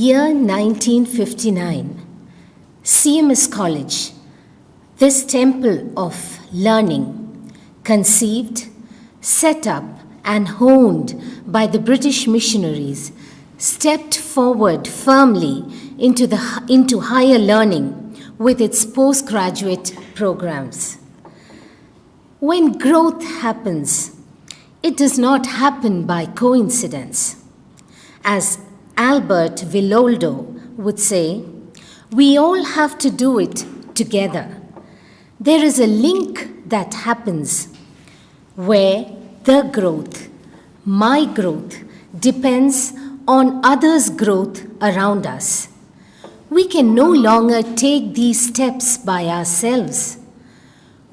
Year 1959, CMS College, this temple of learning, conceived, set up, and honed by the British missionaries, stepped forward firmly into higher learning with its postgraduate programs. When growth happens, it does not happen by coincidence. As Albert Villoldo would say, we all have to do it together. There is a link that happens where the growth, my growth, depends on others' growth around us. We can no longer take these steps by ourselves.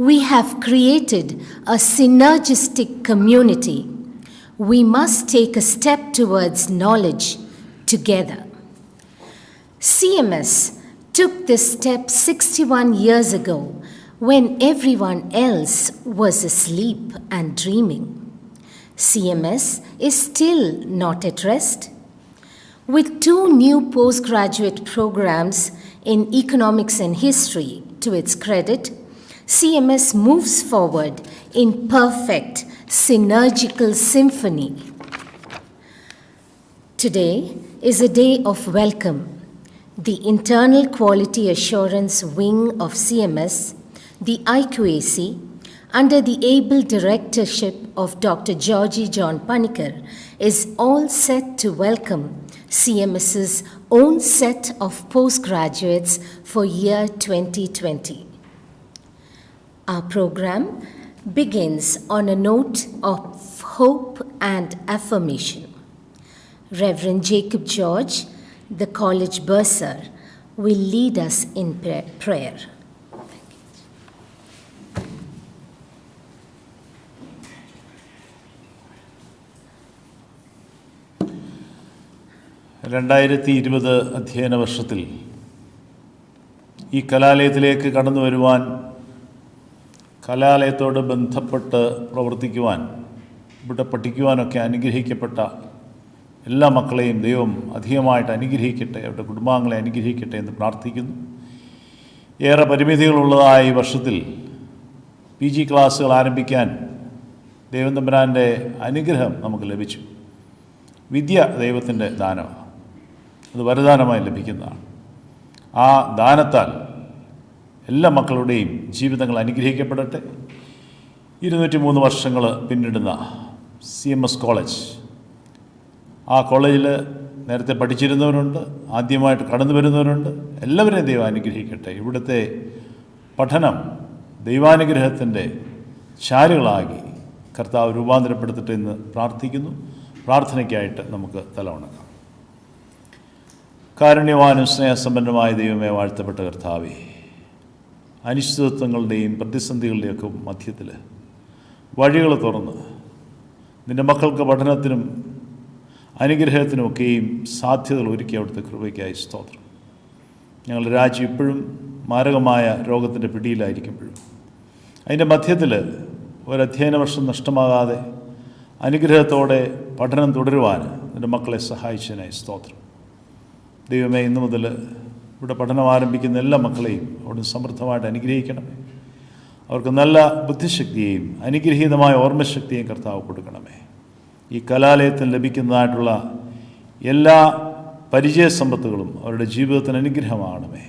We have created a synergistic community. We must take a step towards knowledge together. CMS took this step 61 years ago when everyone else was asleep and dreaming. CMS is still not at rest. With 2 new postgraduate programs in economics and history to its credit, CMS moves forward in perfect synergical symphony. Today is a day of welcome. The Internal Quality Assurance Wing of CMS, the IQAC, under the able directorship of Dr. Georgie John Panikkar, is all set to welcome CMS's own set of postgraduates for year 2020. Our program begins on a note of hope and affirmation. Reverend Jacob George, the college bursar, will lead us in prayer. അധ്യയന വർഷത്തിൽ ഈ കലാലയത്തിലേക്ക് കടന്നു വരുവാൻ, കലാലയത്തോട് ബന്ധപ്പെട്ട് പ്രവർത്തിക്കുവാൻ, ഇവിടെ പഠിക്കുവാനൊക്കെ അനുഗ്രഹിക്കപ്പെട്ട എല്ലാ മക്കളെയും ദൈവം അധികമായിട്ട് അനുഗ്രഹിക്കട്ടെ, അവരുടെ കുടുംബാംഗങ്ങളെ അനുഗ്രഹിക്കട്ടെ എന്ന് പ്രാർത്ഥിക്കുന്നു. ഏറെ പരിമിതികളുള്ളതായ ഈ വർഷത്തിൽ PG ക്ലാസ്സുകൾ ആരംഭിക്കാൻ ദൈവം തമ്പുരാൻ്റെ അനുഗ്രഹം നമുക്ക് ലഭിച്ചു. വിദ്യ ദൈവത്തിൻ്റെ ദാനമാണ്, അത് വരദാനമായി ലഭിക്കുന്നതാണ്. ആ ദാനത്താൽ എല്ലാ മക്കളുടെയും ജീവിതങ്ങൾ അനുഗ്രഹിക്കപ്പെടട്ടെ. 203 വർഷങ്ങൾ പിന്നിടുന്ന CMS കോളേജ്, ആ കോളേജിൽ നേരത്തെ പഠിച്ചിരുന്നവരുണ്ട്, ആദ്യമായിട്ട് കടന്നു വരുന്നവരുണ്ട്. എല്ലാവരെയും ദൈവം അനുഗ്രഹിക്കട്ടെ. ഇവിടുത്തെ പഠനം ദൈവാനുഗ്രഹത്തിൻ്റെ ചാലുകളാകി കർത്താവ് രൂപാന്തരപ്പെടുത്തട്ടെ എന്ന് പ്രാർത്ഥിക്കുന്നു. പ്രാർത്ഥനയ്ക്കായിട്ട് നമുക്ക് തല വണങ്ങാം. കാരുണ്യവാനും സ്നേഹസമ്പന്നമായ ദൈവമേ, വാഴ്ത്തപ്പെട്ട കർത്താവേ, അനിശ്ചിതത്വങ്ങളുടെയും പ്രതിസന്ധികളുടെയൊക്കെ മധ്യത്തിൽ വഴികൾ തുറന്ന് നിൻ്റെ മക്കൾക്ക് പഠനത്തിനും അനുഗ്രഹത്തിനുമൊക്കെയും സാധ്യതകൾ ഒരുക്കി അവിടുത്തെ കൃപയ്ക്കായി സ്തോത്രം. ഞങ്ങളുടെ രാജ്യം ഇപ്പോഴും മാരകമായ രോഗത്തിൻ്റെ പിടിയിലായിരിക്കുമ്പോഴും അതിൻ്റെ മധ്യത്തിൽ ഒരധ്യയന വർഷം നഷ്ടമാകാതെ അനുഗ്രഹത്തോടെ പഠനം തുടരുവാൻ നിൻ്റെ മക്കളെ സഹായിച്ചതിനായി സ്തോത്രം. ദൈവമേ, ഇന്നു മുതൽ ഇവിടെ പഠനം ആരംഭിക്കുന്ന എല്ലാ മക്കളെയും അവിടുന്ന് സമൃദ്ധമായിട്ട് അനുഗ്രഹിക്കണമേ. അവർക്ക് നല്ല ബുദ്ധിശക്തിയെയും അനുഗ്രഹീതമായ ഓർമ്മശക്തിയെയും കർത്താവ് കൊടുക്കണമേ. ഈ കലാലയത്തിൽ ലഭിക്കുന്നതായിട്ടുള്ള എല്ലാ പരിചയസമ്പത്തുകളും അവരുടെ ജീവിതത്തിന് അനുഗ്രഹമാകണമേ.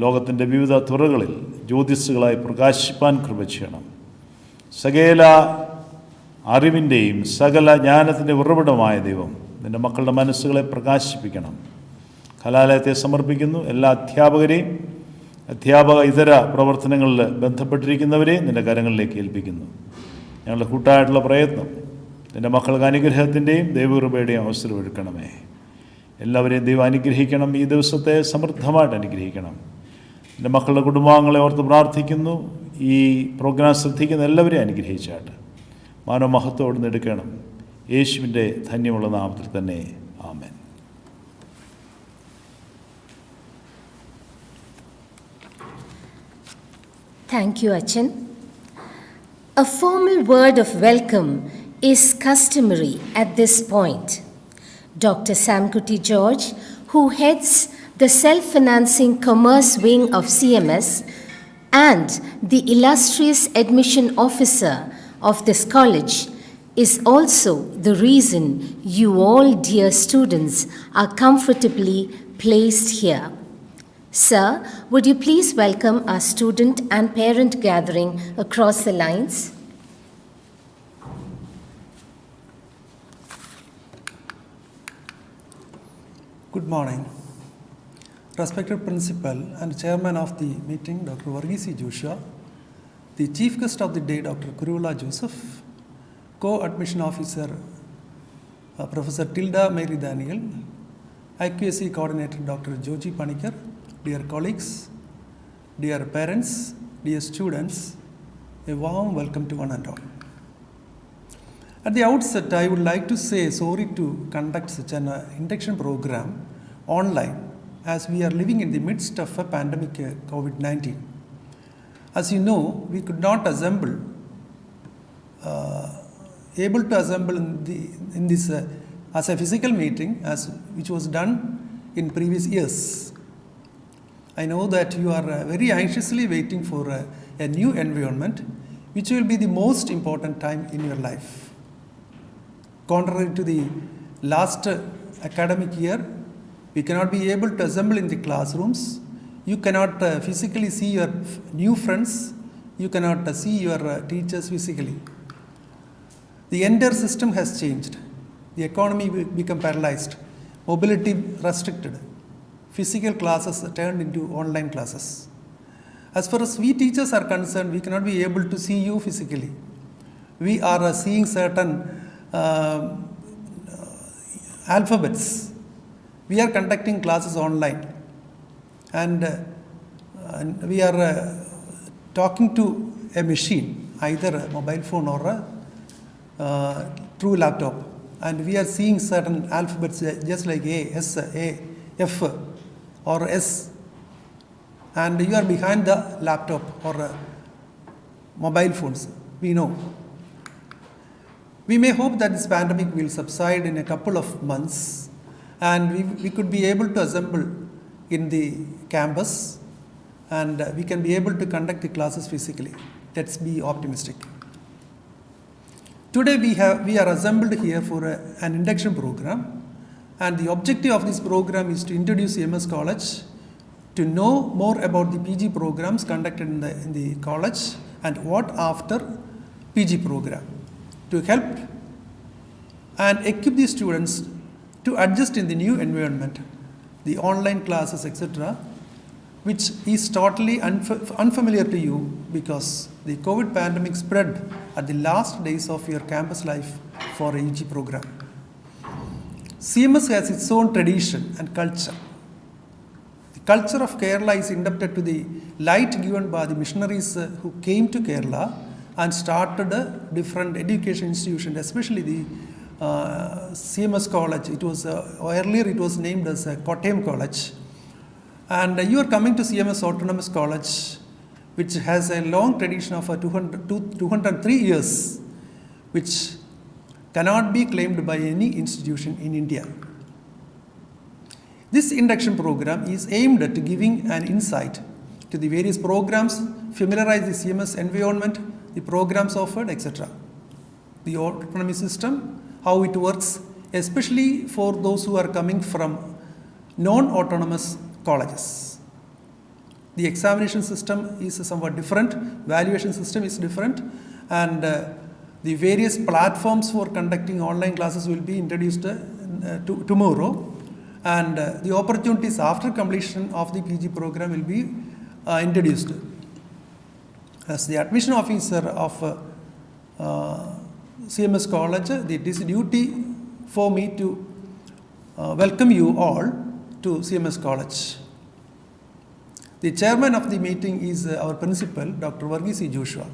ലോകത്തിൻ്റെ വിവിധ തുറകളിൽ ജ്യോതിസ്സുകളായി പ്രകാശിപ്പാൻ കൃപ ചെയ്യണം. സകല അറിവിൻ്റെയും സകല ജ്ഞാനത്തിൻ്റെ ഉറവിടമായ ദൈവം നിൻ്റെ മക്കളുടെ മനസ്സുകളെ പ്രകാശിപ്പിക്കണം. കലാലയത്തെ സമർപ്പിക്കുന്നു. എല്ലാ അധ്യാപകരെയും അധ്യാപക ഇതര പ്രവർത്തനങ്ങളിൽ ബന്ധപ്പെട്ടിരിക്കുന്നവരെയും നിൻ്റെ കരങ്ങളിലേക്ക് ഏൽപ്പിക്കുന്നു. ഞങ്ങളുടെ കൂട്ടായിട്ടുള്ള പ്രയത്നം നിൻ്റെ മക്കൾക്ക് അനുഗ്രഹത്തിൻ്റെയും ദൈവകൃപയുടെയും അവസരം ഒരുക്കണമേ. എല്ലാവരെയും ദൈവം അനുഗ്രഹിക്കണം. ഈ ദിവസത്തെ സമൃദ്ധമായിട്ട് അനുഗ്രഹിക്കണം. എൻ്റെ മക്കളുടെ കുടുംബാംഗങ്ങളെ ഓർത്ത് പ്രാർത്ഥിക്കുന്നു. ഈ പ്രോഗ്രാം ശ്രദ്ധിക്കുന്ന എല്ലാവരെയും അനുഗ്രഹിച്ചാട്ട് മാനവമഹത്വം എടുക്കണം. യേശുവിൻ്റെ ധന്യമുള്ള നാമത്തിൽ തന്നെ, ആമേൻ. Thank you, Achan. A formal word of welcome is customary at this point. Dr. Samkuti George who heads the self-financing commerce wing of CMS, and the illustrious admission officer of this college, is also the reason you all, dear students, are comfortably placed here. Sir, would you please welcome our student and parent gathering across the lines? Good morning. Respected Principal and Chairman of the meeting, Dr. Varghese Joshua, the Chief Guest of the day, Dr. Kurula Joseph, Co-Admission Officer, Professor Tilda Mary Daniel, IQAC Coordinator, Dr. Joji Panikar, dear colleagues, dear parents, dear students, a warm welcome to one and all. At the outset, I would like to say sorry to conduct such an induction program online as we are living in the midst of a pandemic COVID-19. As you know, we could not able to assemble in this as a physical meeting which was done in previous years. I know that you are very anxiously waiting for a new environment which will be the most important time in your life. Contrary to the last academic year, we cannot be able to assemble in the classrooms. You cannot physically see your new friends. You cannot see your teachers physically. The entire system has changed. The economy become paralyzed. Mobility restricted. Physical classes turned into online classes. As far as we teachers are concerned, we cannot be able to see you physically. We are seeing certain alphabets. We are conducting classes online, and we are talking to a machine, either a mobile phone or a true laptop, and we are seeing certain alphabets just like A, S, A, F, or S, and you are behind the laptop or mobile phones. We know. We may hope that this pandemic will subside in a couple of months and we could be able to assemble in the campus and we can be able to conduct the classes physically. Let's be optimistic. Today we are assembled here for an induction program, and the objective of this program is to introduce CMS College, to know more about the PG programs conducted in the college and what after PG program, to help and equip the students to adjust in the new environment, the online classes, etc., which is totally unfamiliar to you because the COVID pandemic spread at the last days of your campus life for a UG program. CMS has its own tradition and culture. The culture of Kerala is indebted to the light given by the missionaries who came to Kerala and started different education institutions, especially the CMS College. It was earlier it was named as Kottayam College. And you are coming to CMS Autonomous College, which has a long tradition of 203 years, which cannot be claimed by any institution in India. This induction program is aimed at giving an insight to the various programs, familiarize the CMS environment, the programs offered, etc. The autonomy system, how it works, especially for those who are coming from non-autonomous colleges. The examination system is somewhat different, valuation system is different, and the various platforms for conducting online classes will be introduced tomorrow, and the opportunities after completion of the PG program will be introduced. As the admission officer of CMS College, it is duty for me to welcome you all to CMS College. The chairman of the meeting is our principal, Dr. Varghese Joshua.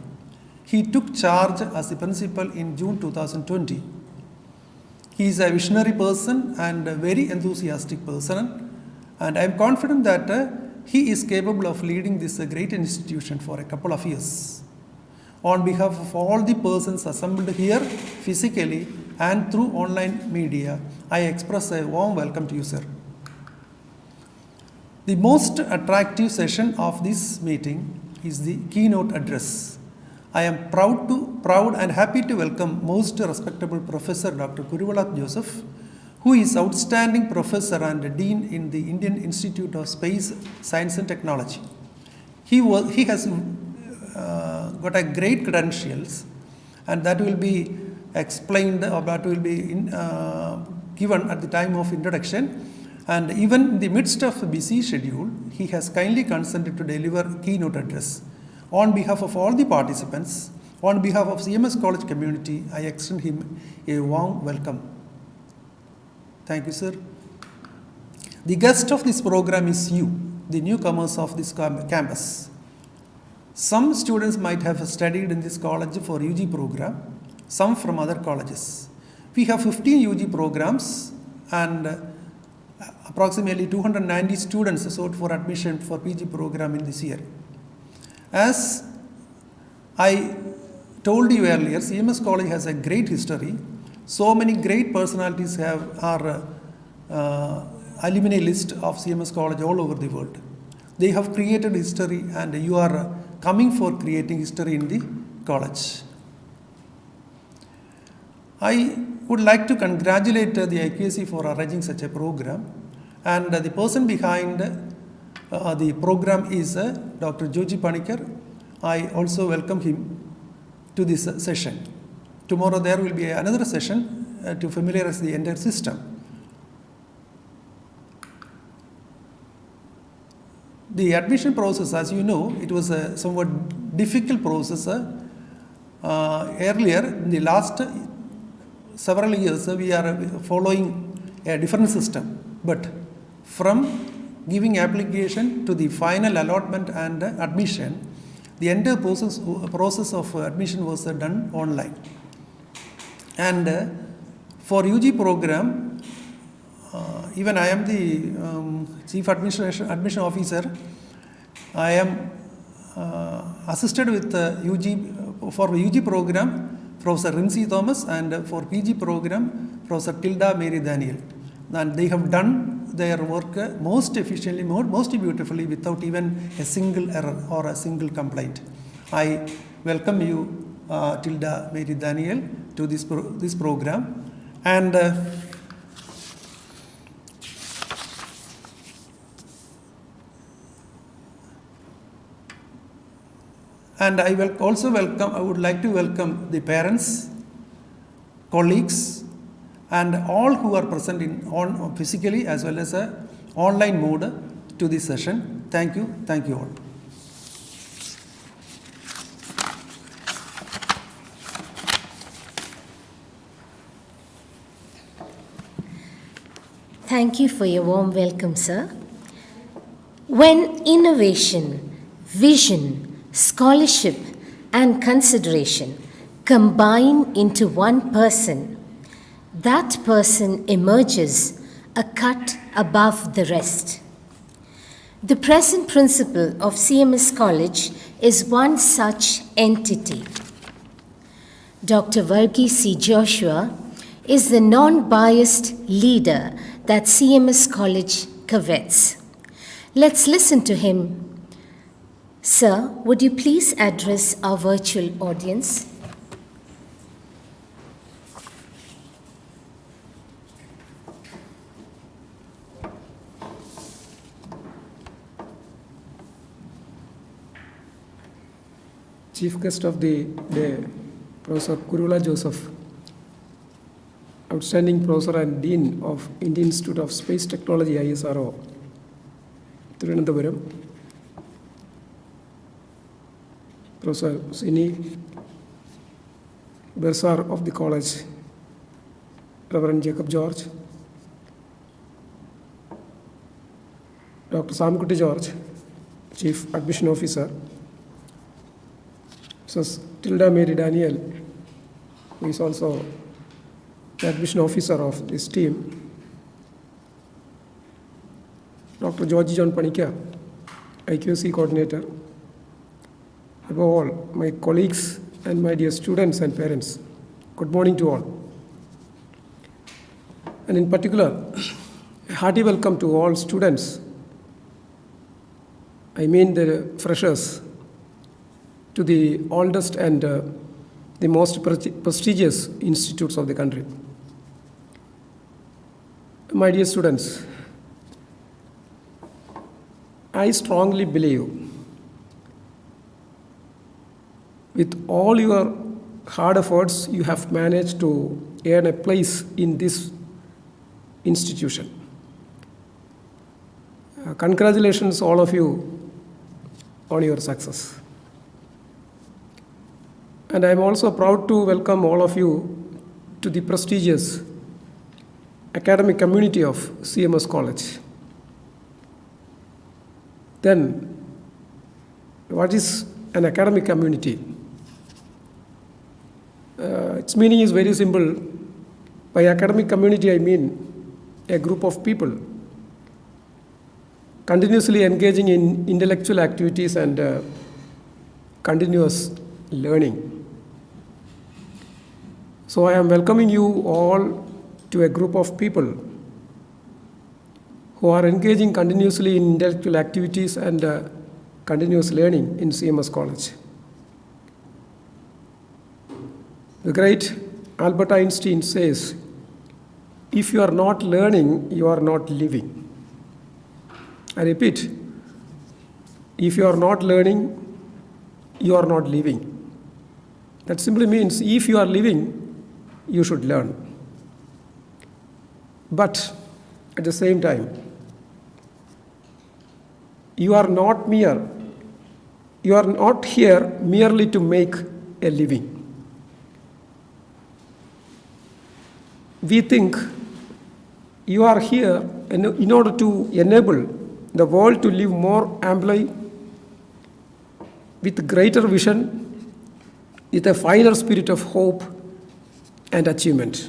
He took charge as the principal in June 2020. He is a visionary person and a very enthusiastic person, and I am confident that he is capable of leading this great institution for a couple of years. On behalf of all the persons assembled here physically and through online media, I express a warm welcome to you, sir. The most attractive session of this meeting is the Keynote Address. I am proud and happy to welcome most respectable Professor Dr. Kuruvala Joseph, who is outstanding professor and dean in the Indian Institute of Space Science and Technology. He has got a great credentials, and that will be explained or that will be given at the time of introduction. And even in the midst of a busy schedule, he has kindly consented to deliver keynote address. On behalf of all the participants, on behalf of CMS College community, I extend him a warm welcome. Thank you, sir. The guest of this program is you, the newcomers of this campus. Some students might have studied in this college for UG program, some from other colleges. We have 15 UG programs and approximately 290 students sought for admission for PG program in this year. As I told you earlier, CMS College has a great history. So many great personalities are alumni list of CMS College all over the world. They have created history, and you are coming for creating history in the college. I would like to congratulate the IQAC for arranging such a program, and the person behind the program is Dr. Joji Panikar. I also welcome him to this session. Tomorrow there will be another session to familiarize the entire system. The admission process, as you know, it was a somewhat difficult process. Earlier, in the last several years, we are following a different system. But from giving application to the final allotment and admission, the entire process of admission was done online. And for UG program, even I am the Chief Admission Officer. I am assisted with UG for UG program, Professor Rinsi Thomas, and for PG program, Professor Tilda Mary Daniel. And they have done their work most efficiently, most beautifully, without even a single error or a single complaint. I welcome you, Tilda Mary Daniel, to this program. And I will also welcome, I would like to welcome the parents, colleagues, and all who are present in physically as well as online mode to this session. Thank you all. Thank you for your warm welcome, sir. When innovation, vision, scholarship, and consideration combine into one person, that person emerges a cut above the rest. The present principal of CMS College is one such entity. Dr. Varghese C. Joshua is the non-biased leader that CMS College covets. Let's listen to him. Sir, would you please address our virtual audience? Chief guest of the day, Professor Kuruvala Joseph, outstanding professor and dean of Indian Institute of Space Technology, ISRO, Thiruvananthapuram. Professor Sini Bersar of the college, Reverend Jacob George, Dr. Samkutti George, Chief Admission Officer, Mrs. Tilda Mary Daniel, who is also the admission officer of this team, Dr. George John Panikar, IQC coordinator, above all, my colleagues and my dear students and parents, good morning to all. And in particular, a hearty welcome to all students I mean the freshers, to the oldest and the most prestigious institutes of the country. My dear students, I strongly believe with all your hard efforts, you have managed to earn a place in this institution. Congratulations, all of you, on your success. And I'm also proud to welcome all of you to the prestigious academic community of CMS College. Then, what is an academic community? Its meaning is very simple. By academic community, I mean a group of people continuously engaging in intellectual activities and continuous learning. So I am welcoming you all to a group of people who are engaging continuously in intellectual activities and continuous learning in CMS College. The great Albert Einstein says, if you are not learning, you are not living. I repeat, if you are not learning, you are not living. That simply means if you are living, you should learn. But at the same time, you are not here merely to make a living. We think you are here in order to enable the world to live more amply, with greater vision, with a finer spirit of hope and achievement.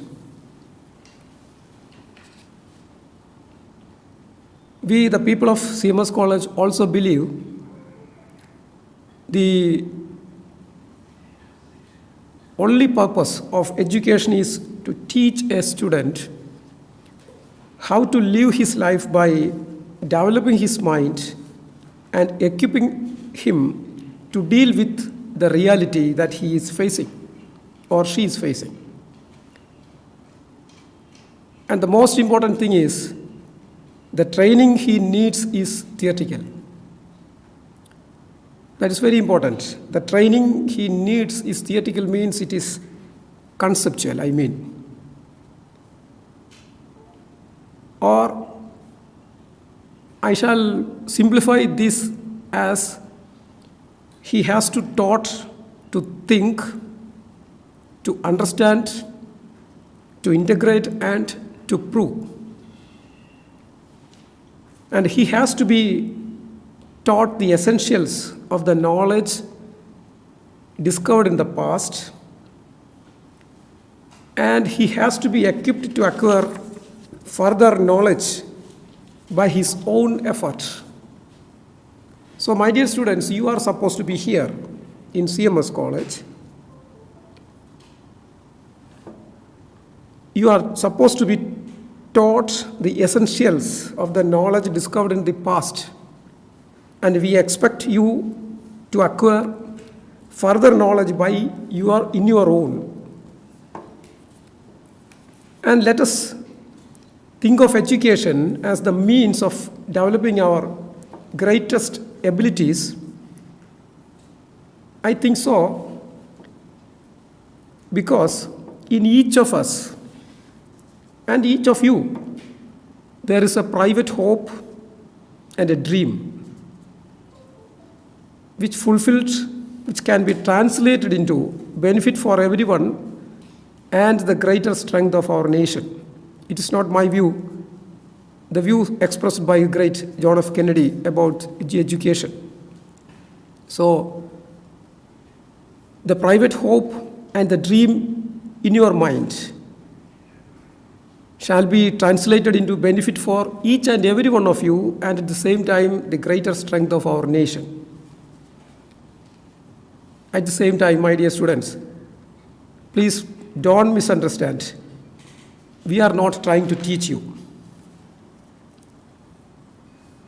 We, the people of CMS College, also believe the only purpose of education is to teach a student how to live his life by developing his mind and equipping him to deal with the reality that he is facing or she is facing. And the most important thing is the training he needs is theoretical. That is very important. The training he needs is theoretical, means it is conceptual, I mean. Or I shall simplify this as he has to taught to think, to understand, to integrate, and to prove. And he has to be taught the essentials of the knowledge discovered in the past, and he has to be equipped to acquire further knowledge by his own effort. So, my dear students, you are supposed to be here in CMS College. You are supposed to be taught the essentials of the knowledge discovered in the past, and we expect you to acquire further knowledge in your own. And let us think of education as the means of developing our greatest abilities. I think so, because in each of us and each of you, there is a private hope and a dream which can be translated into benefit for everyone and the greater strength of our nation. It is not my view, the view expressed by great John F. Kennedy about education. So, the private hope and the dream in your mind shall be translated into benefit for each and every one of you, and at the same time, the greater strength of our nation. At the same time, my dear students, please don't misunderstand. We are not trying to teach you.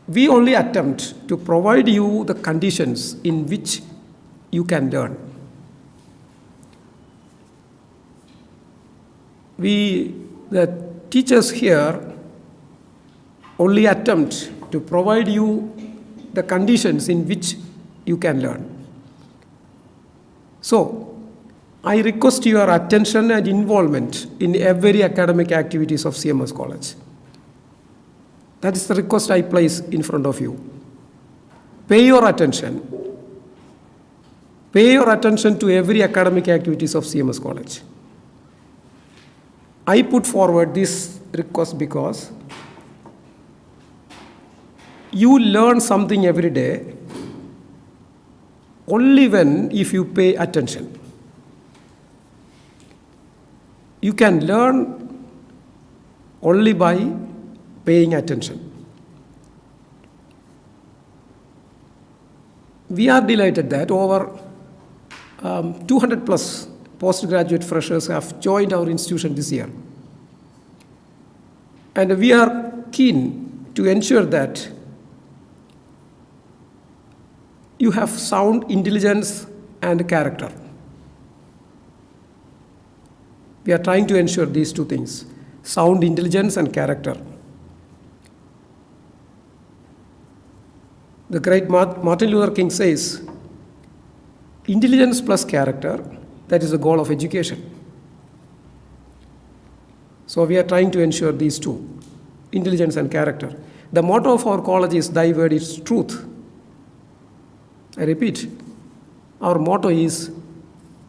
We only attempt to provide you the conditions in which you can learn. We, the teachers here, only attempt to provide you the conditions in which you can learn. So, I request your attention and involvement in every academic activities of CMS College. That is the request I place in front of you. Pay your attention. Pay your attention to every academic activities of CMS College. I put forward this request because you learn something every day only when if you pay attention. You can learn only by paying attention. We are delighted that over 200 plus postgraduate freshers have joined our institution this year. And we are keen to ensure that you have sound intelligence and character. We are trying to ensure these two things, sound intelligence and character. The great Martin Luther King says, intelligence plus character, that is the goal of education. So we are trying to ensure these two, intelligence and character. The motto of our college is, "Thy word is truth." I repeat, our motto is,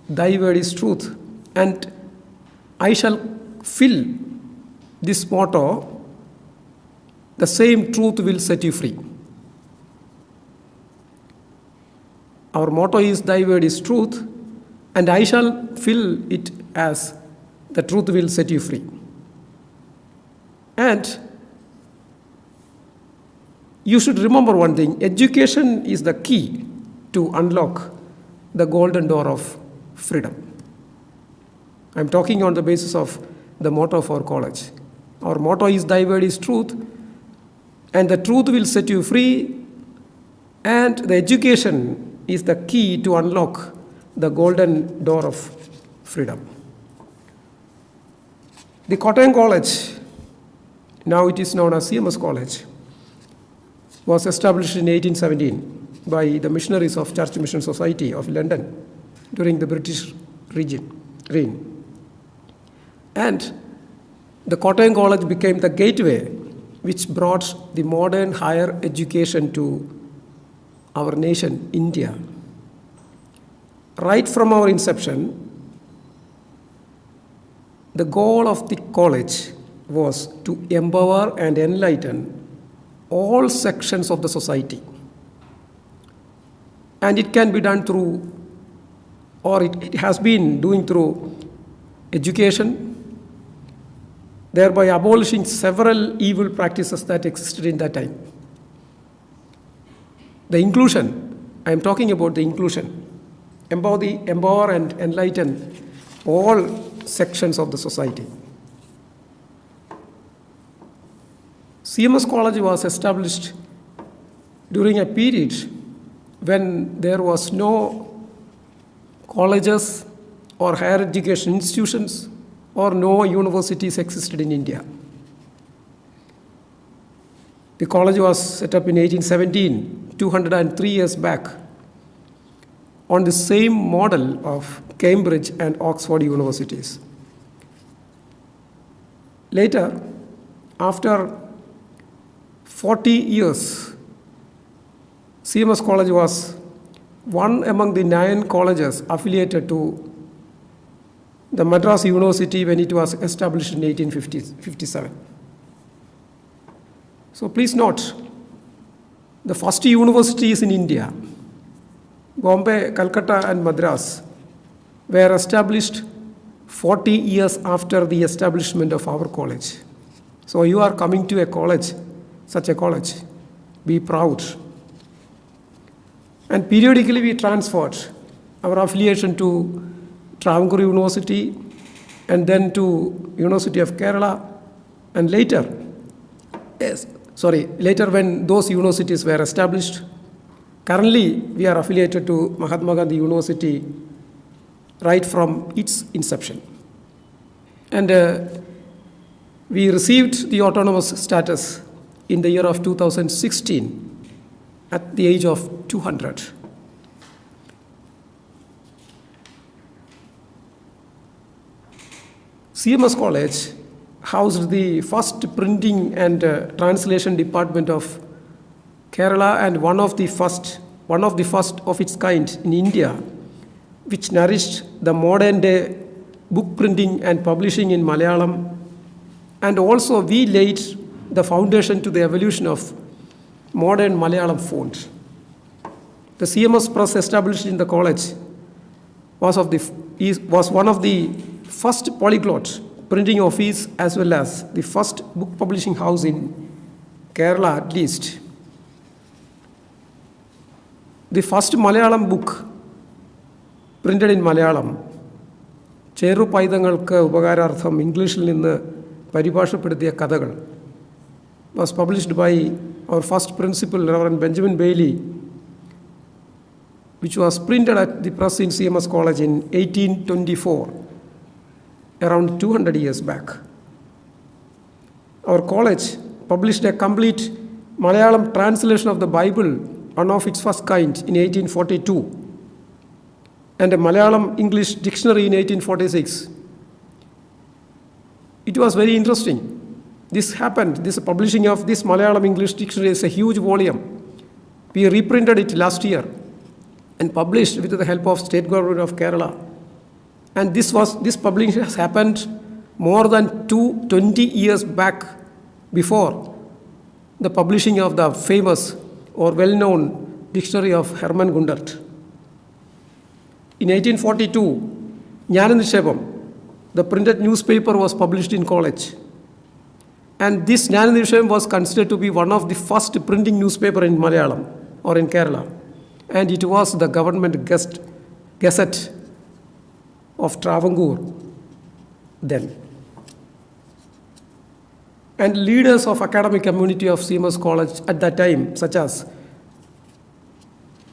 "Thy word is truth." And I shall fill this motto, "The same truth will set you free." Our motto is, "Thy word is truth," and I shall fill it as, "The truth will set you free." And you should remember one thing, education is the key to unlock the golden door of freedom. I'm talking on the basis of the motto of our college. Our motto is, "Thy word is truth," and the truth will set you free, and the education is the key to unlock the golden door of freedom. The Kottayam College, now it is known as CMS College, was established in 1817 by the missionaries of Church Mission Society of London during the British reign. And the Kottayam College became the gateway which brought the modern higher education to our nation, India. Right from our inception, the goal of the college was to empower and enlighten all sections of the society. And it can be done through, or it has been doing through education, thereby abolishing several evil practices that existed in that time. The inclusion, I am talking about the inclusion, empower and enlighten all sections of the society. CMS College was established during a period when there was no colleges or higher education institutions or no universities existed in India. The college was set up in 1817, 203 years back, on the same model of Cambridge and Oxford universities. Later, after 40 years, CMS College was one among the 9 colleges affiliated to the Madras University when it was established in 1857. So please note, the first universities in India, Bombay, Calcutta and Madras, were established 40 years after the establishment of our college. So you are coming to a college, such a college. Be proud. And periodically we transferred our affiliation to Travancore University and then to University of Kerala, and later later when those universities were established. Currently, we are affiliated to Mahatma Gandhi University right from its inception. And we received the autonomous status in the year of 2016 at the age of 200. CMS College housed the first printing and translation department of Kerala and one of the first of its kind in India, which nourished the modern day book printing and publishing in Malayalam. And also we laid the foundation to the evolution of modern Malayalam font. The CMS press established in the college was one of the first polyglot printing office as well as the first book publishing house in Kerala at least. The first Malayalam book printed in Malayalam, Cheru Paithangalkku Upakarartham Englishil ninnu പരിഭാഷപ്പെടുത്തിയ കഥകൾ, was published by our first principal, Reverend Benjamin Bailey, which was printed at the press in CMS College in 1824, around 200 years back. Our college published a complete Malayalam translation of the Bible, one of its first kind, in 1842, and a Malayalam English dictionary in 1846. It was very interesting. This publishing of this Malayalam English dictionary is a huge volume. We reprinted it last year and published with the help of State Government of Kerala. And this publishing has happened more than 20 years back before the publishing of the famous or well-known dictionary of Herman Gundert. In 1842, Jnananishepam, the printed newspaper, was published in college. And this Jnananishepam was considered to be one of the first printing newspaper in Malayalam or in Kerala. And it was the government gazette of Travancore then. And leaders of academic community of CMS College at that time, such as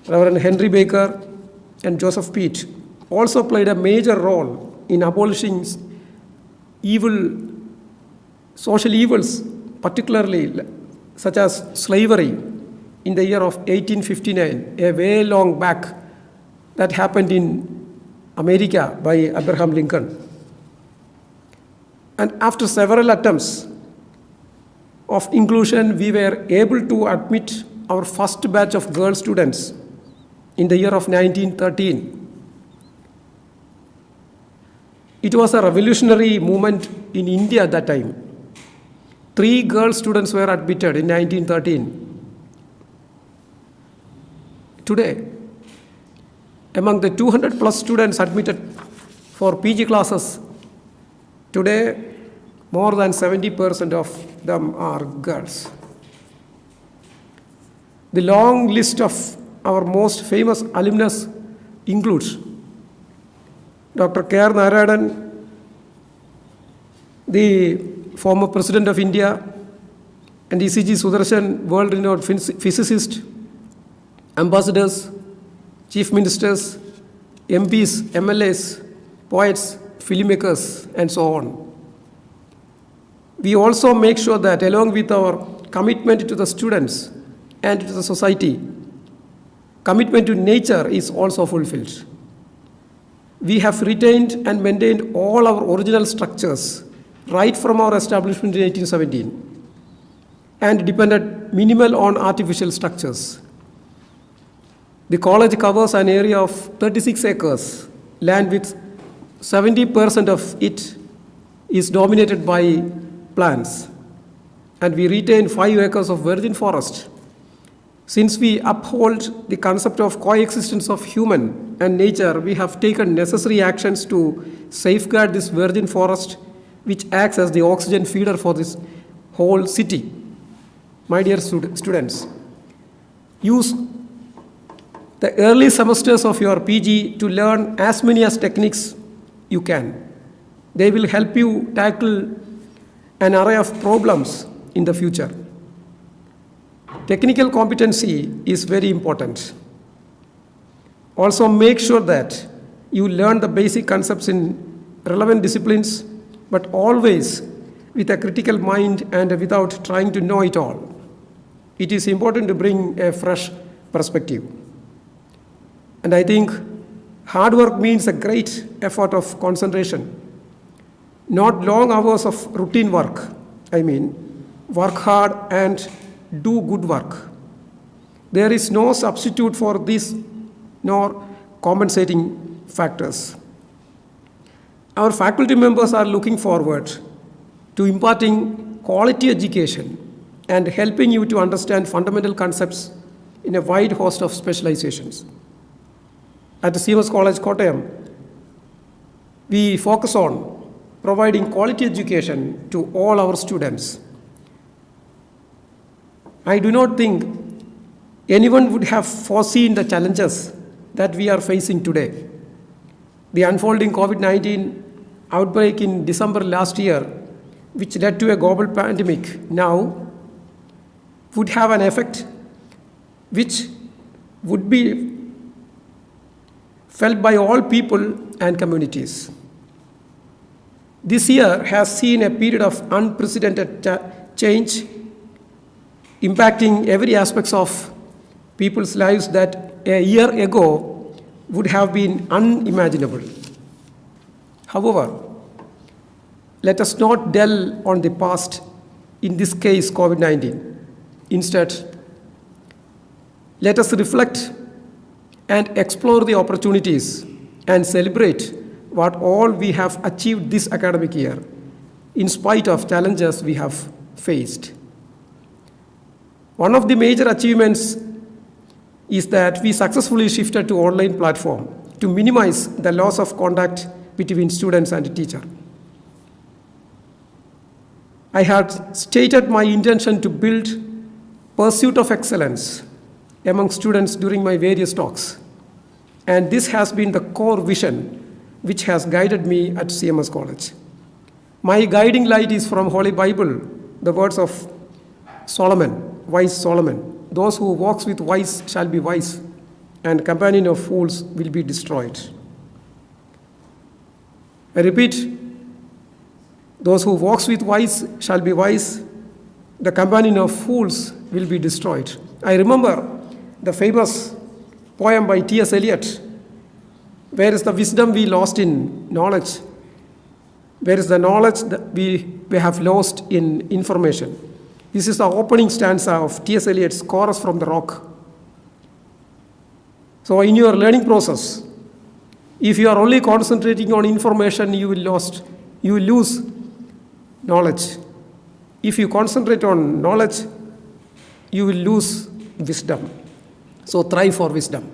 Reverend Henry Baker and Joseph Peat, also played a major role in abolishing social evils, particularly such as slavery, in the year of 1859, a way long back, that happened in America by Abraham Lincoln. And after several attempts of inclusion, we were able to admit our first batch of girl students in the year of 1913. It was a revolutionary movement in India at that time. 3 girl students were admitted in 1913. Today, among the 200 plus students admitted for PG classes, today more than 70% of them are girls. The long list of our most famous alumnus includes Dr. K.R. Narayanan, the former President of India, and E.C.G. Sudarshan, world-renowned physicist, ambassadors, chief ministers, MPs, MLAs, poets, filmmakers, and so on. We also make sure that along with our commitment to the students and to the society, commitment to nature is also fulfilled. We have retained and maintained all our original structures right from our establishment in 1817 and depended minimal on artificial structures. The college covers an area of 36 acres, land with 70% of it is dominated by plants, and we retain 5 acres of virgin forest. Since we uphold the concept of coexistence of human and nature, we have taken necessary actions to safeguard this virgin forest, which acts as the oxygen feeder for this whole city. My dear students, use the early semesters of your PG to learn as many as techniques you can. They will help you tackle an array of problems in the future. Technical competency is very important. Also, make sure that you learn the basic concepts in relevant disciplines, but always with a critical mind and without trying to know it all. It is important to bring a fresh perspective. And I think hard work means a great effort of concentration, not long hours of routine work. I mean, work hard and do good work. There is no substitute for this nor compensating factors. Our faculty members are looking forward to imparting quality education and helping you to understand fundamental concepts in a wide host of specializations. At the CMS College Kottayam, we focus on providing quality education to all our students. I do not think anyone would have foreseen the challenges that we are facing today. The unfolding COVID-19 outbreak in December last year, which led to a global pandemic now, would have an effect which would be felt by all people and communities. This year has seen a period of unprecedented change impacting every aspect of people's lives that a year ago would have been unimaginable. However, let us not dwell on the past, in this case COVID-19. Instead, let us reflect and explore the opportunities and celebrate what all we have achieved this academic year, in spite of challenges we have faced. One of the major achievements is that we successfully shifted to online platform to minimize the loss of contact between students and teacher. I had stated my intention to build pursuit of excellence among students during my various talks, and this has been the core vision which has guided me at CMS College. My guiding light is from Holy Bible, the words of Solomon, wise Solomon. Those who walks with wise shall be wise, and companion of fools will be destroyed. I repeat, those who walks with wise shall be wise, the companion of fools will be destroyed. I remember the famous poem by T.S. Eliot, where is the wisdom we lost in knowledge? Where is the knowledge that we have lost in information? This is the opening stanza of T.S. Eliot's Chorus from the Rock. So in your learning process, if you are only concentrating on information, you will lose knowledge. If you concentrate on knowledge, you will lose wisdom. So thrive for wisdom.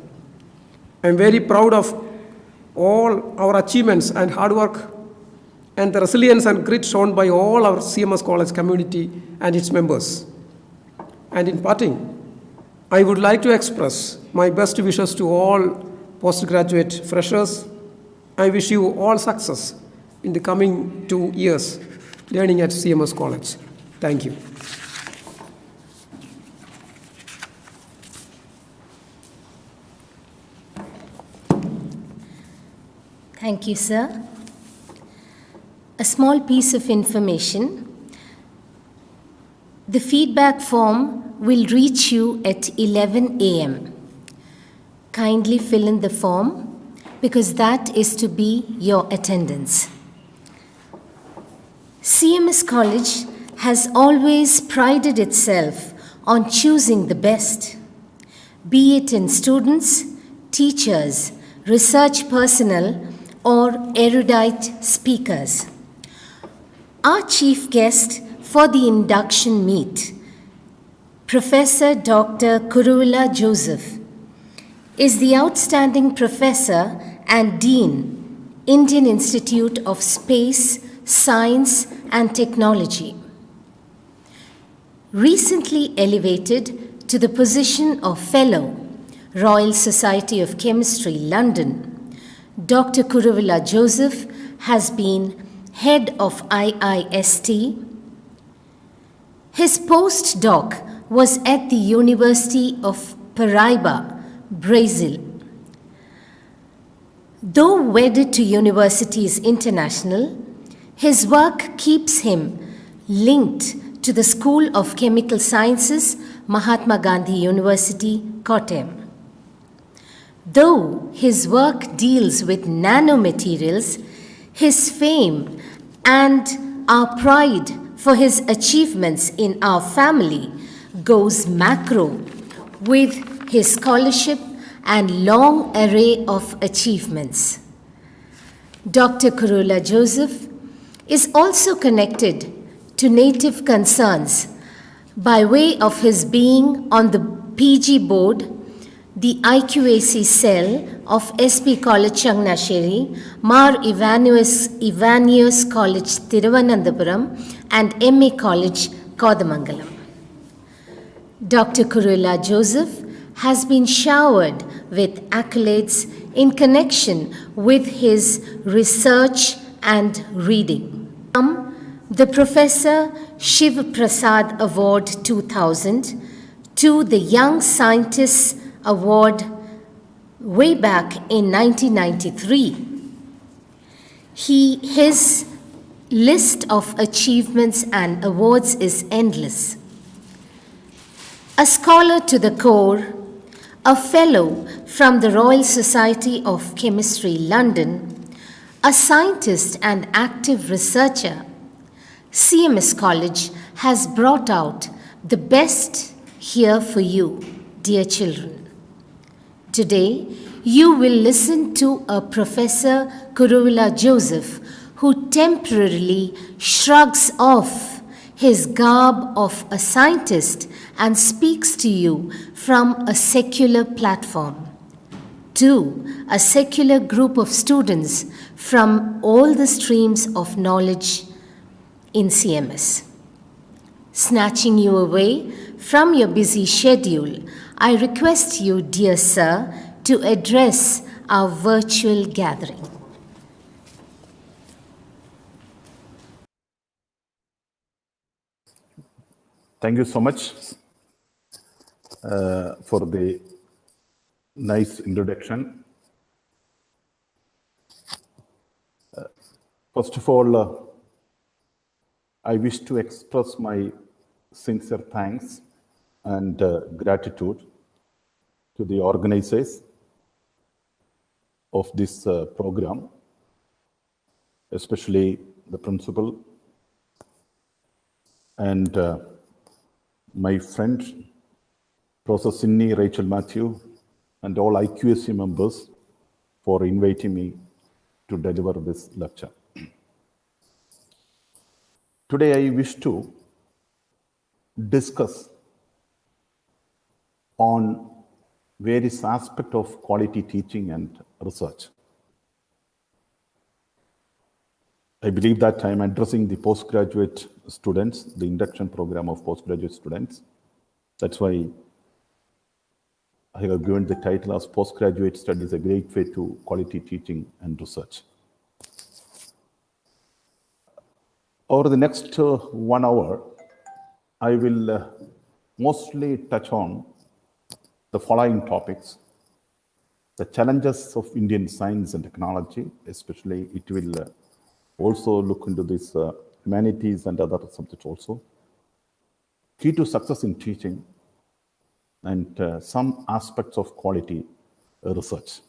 I am very proud of all our achievements and hard work and the resilience and grit shown by all our CMS College community and its members. And in parting, I would like to express my best wishes to all postgraduate freshers. I wish you all success in the coming 2 years learning at CMS College. Thank you. Thank you, sir. A small piece of information. The feedback form will reach you at 11 a.m. Kindly fill in the form because that is to be your attendance. CMS College has always prided itself on choosing the best, be it in students, teachers, research personnel, or erudite speakers. Our chief guest for the induction meet, Professor Dr. Kuruvilla Joseph, is the outstanding professor and dean, Indian Institute of Space, Science and Technology. Recently elevated to the position of Fellow, Royal Society of Chemistry, London, Dr. Kuruvilla Joseph has been head of IIST. His postdoc was at the University of Paraíba, Brazil. Though wedded to Universities International, his work keeps him linked to the School of Chemical Sciences, Mahatma Gandhi University, Kottayam. Though his work deals with nanomaterials, his fame and our pride for his achievements in our family goes macro with his scholarship and long array of achievements. Dr. Kurula Joseph is also connected to native concerns by way of his being on the PG board, the IQAC cell of SP College Changnasheri, Mar Ivanius College Thiruvananthapuram, and MA College Kodamangalam. Dr. Kurula Joseph has been showered with accolades in connection with his research and reading. From the Professor Shiv Prasad Award 2000 to the Young Scientists Award way back in 1993. His list of achievements and awards is endless. A scholar to the core, a fellow from the Royal Society of Chemistry, London, a scientist and active researcher, CMS College has brought out the best here for you, dear children. Today, you will listen to a Professor Kurula Joseph who temporarily shrugs off his garb of a scientist and speaks to you from a secular platform, to a secular group of students from all the streams of knowledge in CMS. Snatching you away from your busy schedule, I request you, dear sir, to address our virtual gathering. Thank you so much for the nice introduction. First of all, I wish to express my sincere thanks and gratitude to the organizers of this program, especially the principal and my friend, Professor Sidney Rachel Matthew, and all IQAC members for inviting me to deliver this lecture. Today I wish to discuss on various aspects of quality teaching and research. I believe that I am addressing the postgraduate students, the induction program of postgraduate students. That's why I have given the title as Postgraduate Studies, a Gateway to Quality Teaching and Research. Over the next 1 hour, I will mostly touch on the following topics: the challenges of Indian science and technology, especially it will also look into this humanities and other subjects also, key to success in teaching, and some aspects of quality research.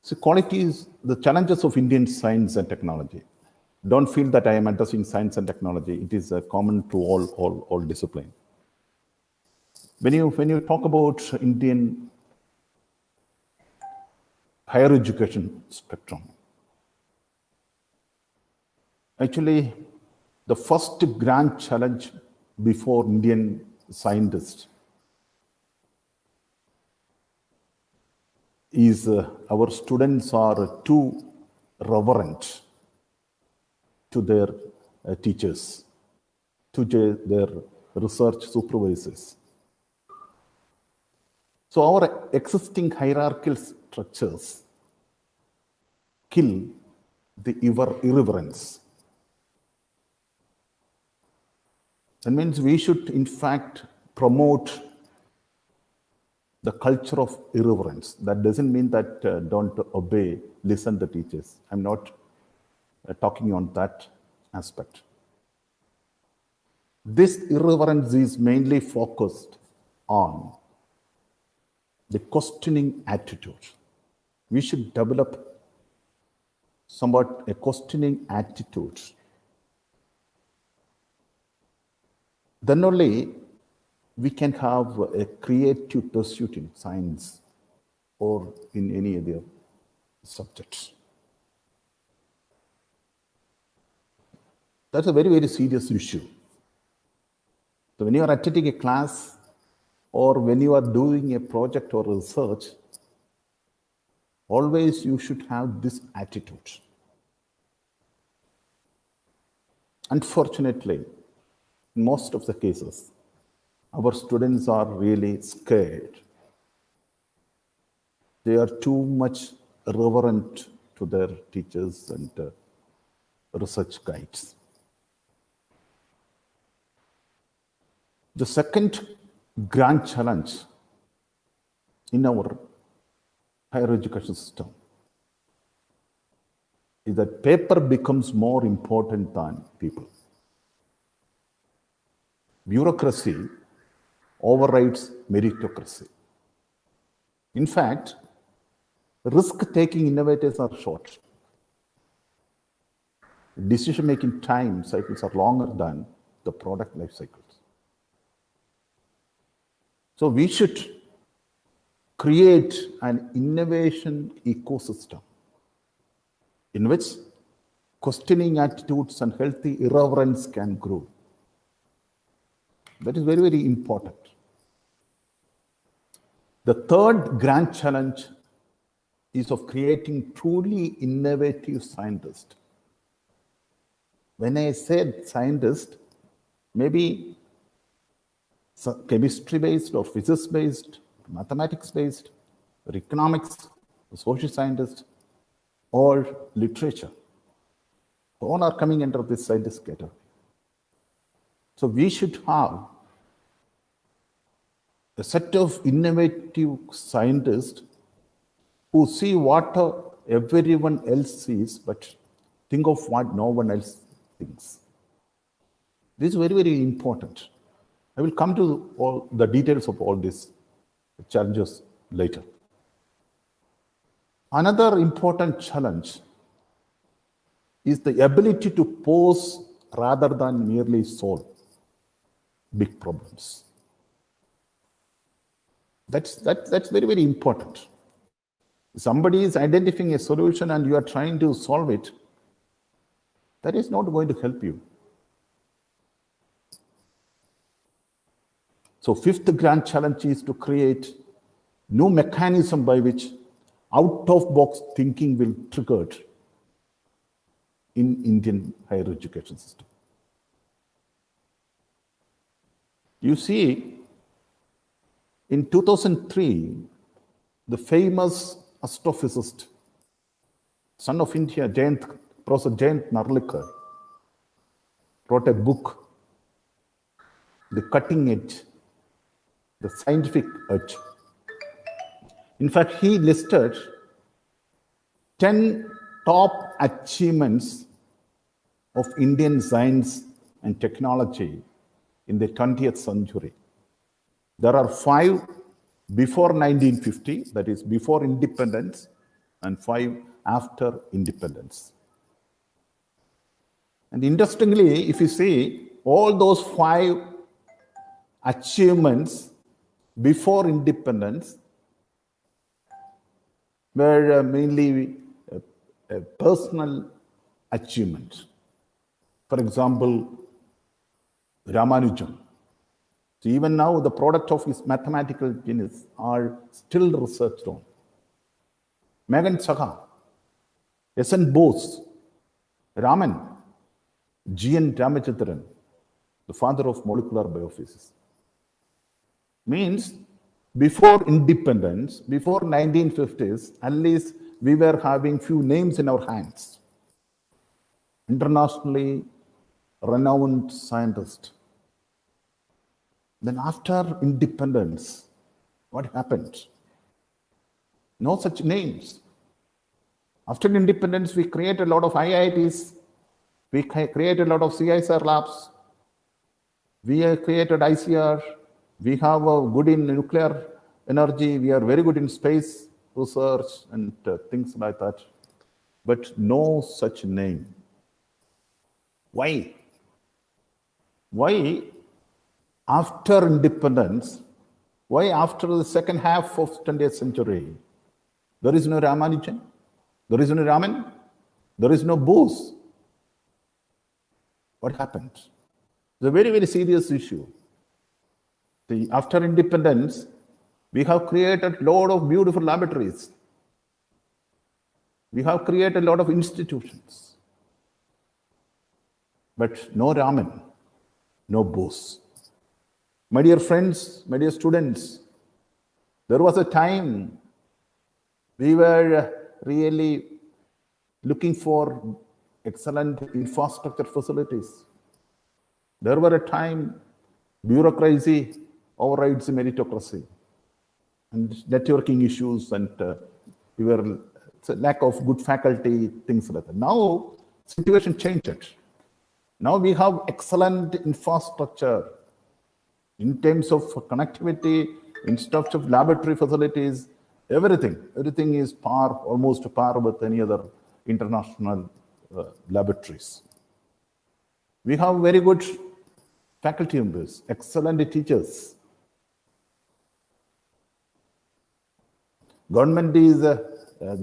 So quality is the challenges of Indian science and technology. Don't feel that I am addressing science and technology. It is common to all disciplines. When you talk about Indian higher education spectrum, actually the first grand challenge before Indian scientists is our students are too reverent to their teachers, to their research supervisors. So our existing hierarchical structures kill the irreverence. That means we should, in fact, promote the culture of irreverence. That doesn't mean that don't obey, listen to teachers. I'm not talking on that aspect. This irreverence is mainly focused on the questioning attitude. We should develop somewhat a questioning attitude. Then only we can have a creative pursuit in science or in any other subjects. That's a very, very serious issue. So when you are attending a class or when you are doing a project or research, always you should have this attitude. Unfortunately, in most of the cases, our students are really scared. They are too much reverent to their teachers and research guides. The second grand challenge in our higher education system is that paper becomes more important than people. Bureaucracy overrides meritocracy. In fact, risk-taking innovators are short. Decision-making time cycles are longer than the product life cycles. So we should create an innovation ecosystem in which questioning attitudes and healthy irreverence can grow. That is very, very important. The third grand challenge is of creating truly innovative scientists. When I said scientist, maybe chemistry-based or physics-based, mathematics-based, or economics, or social scientist, or literature. All are coming under this scientist category. So we should have a set of innovative scientists who see what everyone else sees, but think of what no one else thinks. This is very, very important. I will come to all the details of all these challenges later. Another important challenge is the ability to pose rather than merely solve big problems. That's very, very important. Somebody is identifying a solution and you are trying to solve it, that is not going to help you. So fifth grand challenge is to create new mechanism by which out-of-box thinking will be triggered in Indian higher education system. You see, in 2003, the famous astrophysicist, son of India, Professor Jayant Narlikar, wrote a book, The Cutting Edge, the Scientific Edge. In fact, he listed 10 top achievements of Indian science and technology in the 20th century. There are 5 before 1950, that is before independence, and 5 after independence. And interestingly, if you see, all those 5 achievements before independence were mainly a personal achievement. For example, Ramanujan. So even now, the product of his mathematical genius are still researched on. Megan Saha, S.N. Bose, Raman, G.N. Ramachandran, the father of molecular biophysics. Means before independence, before 1950s, at least we were having few names in our hands. Internationally renowned scientists Then after independence, what happened? No such names. After independence, we created a lot of IITs, we created a lot of CISR labs, we created ICR, we have a good in nuclear energy, we are very good in space research and things like that, but no such name. Why? Why after independence, why after the second half of 20th century, there is no Ramanujan, there is no Raman, there is no Bose? What happened? It's a very, very serious issue. After independence, we have created a lot of beautiful laboratories. We have created a lot of institutions. But no Raman, no Bose. My dear friends, my dear students, there was a time we were really looking for excellent infrastructure facilities. There were a time bureaucracy overrides meritocracy and networking issues and lack of good faculty, things like that. Now, situation changed. Now we have excellent infrastructure in terms of connectivity, in terms of laboratory facilities, everything is almost par with any other international laboratories. We have very good faculty members, excellent teachers. Government is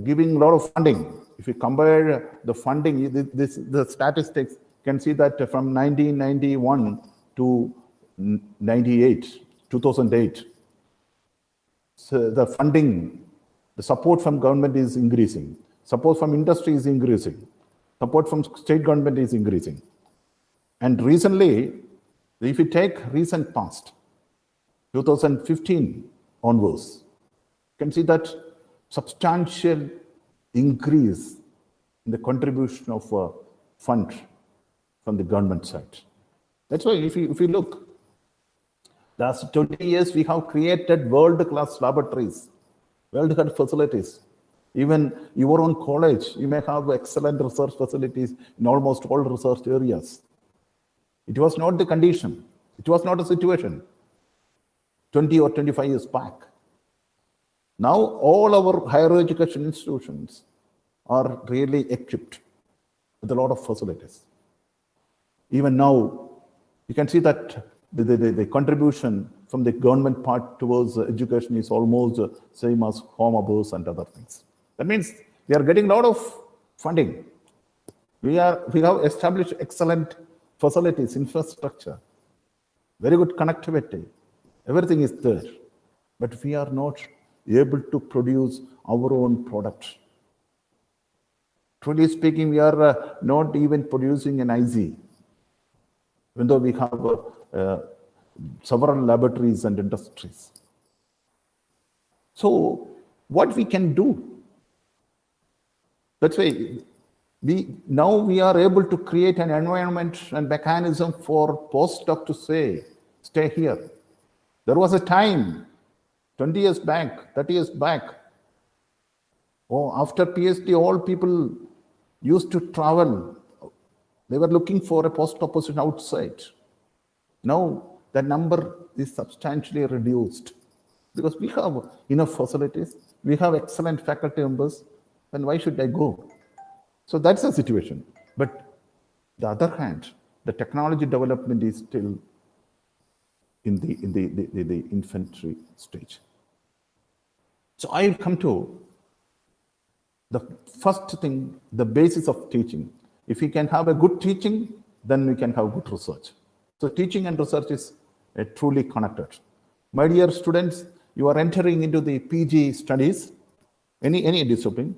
giving a lot of funding. If you compare the funding, the statistics can see that from 1991 to 2008, so the funding, the support from government is increasing, support from industry is increasing, support from state government is increasing. And recently, if you take recent past, 2015 onwards, you can see that substantial increase in the contribution of fund from the government side. That's why if you look, last 20 years we have created world-class laboratories, world-class facilities. Even your own college, you may have excellent research facilities in almost all research areas. It was not the condition. It was not a situation 20 or 25 years back. Now all our higher education institutions are really equipped with a lot of facilities. Even now, you can see that the contribution from the government part towards education is almost same as home abuse and other things. That means we are getting a lot of funding. We have established excellent facilities, infrastructure, very good connectivity. Everything is there, but we are not able to produce our own product. Truly speaking, we are not even producing an IC, even though we have several laboratories and industries. So what we can do? That's why we are able to create an environment and mechanism for postdoc to stay here. There was a time, 20 years back, 30 years back, after PhD, all people used to travel. They were looking for a postdoc position outside. Now, the number is substantially reduced because we have enough facilities, we have excellent faculty members, then why should I go? So that's the situation. But the other hand, the technology development is still in the infantry stage. So I'll come to the first thing, the basis of teaching. If we can have a good teaching, then we can have good research. So teaching and research is truly connected. My dear students, you are entering into the PG studies, any discipline.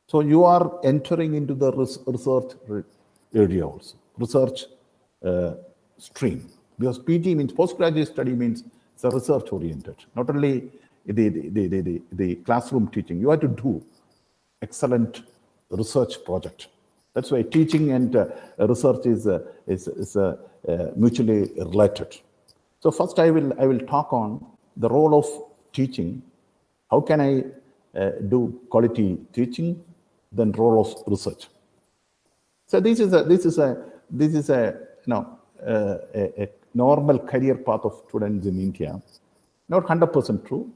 So you are entering into the research area also, research stream. Because PG means postgraduate study means it's a research oriented, not only the classroom teaching. You have to do excellent research project. That's why teaching and research is mutually related. So first I will talk on the role of teaching. How can I do quality teaching? Then role of research. So this is a normal career path of students in India. Not 100% true.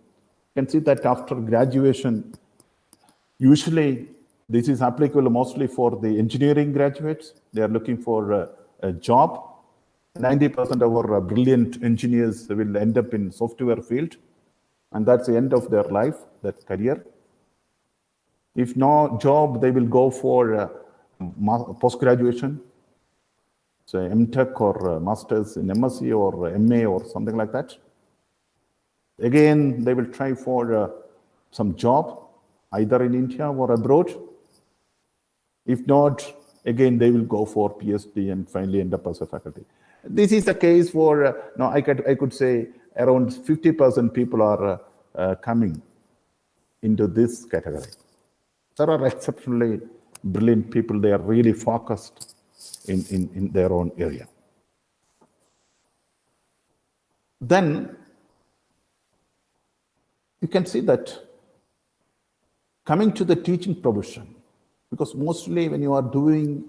You can see that after graduation, usually this is applicable mostly for the engineering graduates. They are looking for a job. 90% of our brilliant engineers will end up in software field, and that's the end of their life, that career. If no job, they will go for post-graduation, so MTech or Masters in MSc or MA or something like that. Again, they will try for some job, either in India or abroad. If not, again, they will go for PhD and finally end up as a faculty. This is the case for, I could say around 50% people are coming into this category. There are exceptionally brilliant people. They are really focused in their own area. Then you can see that coming to the teaching profession, because mostly when you are doing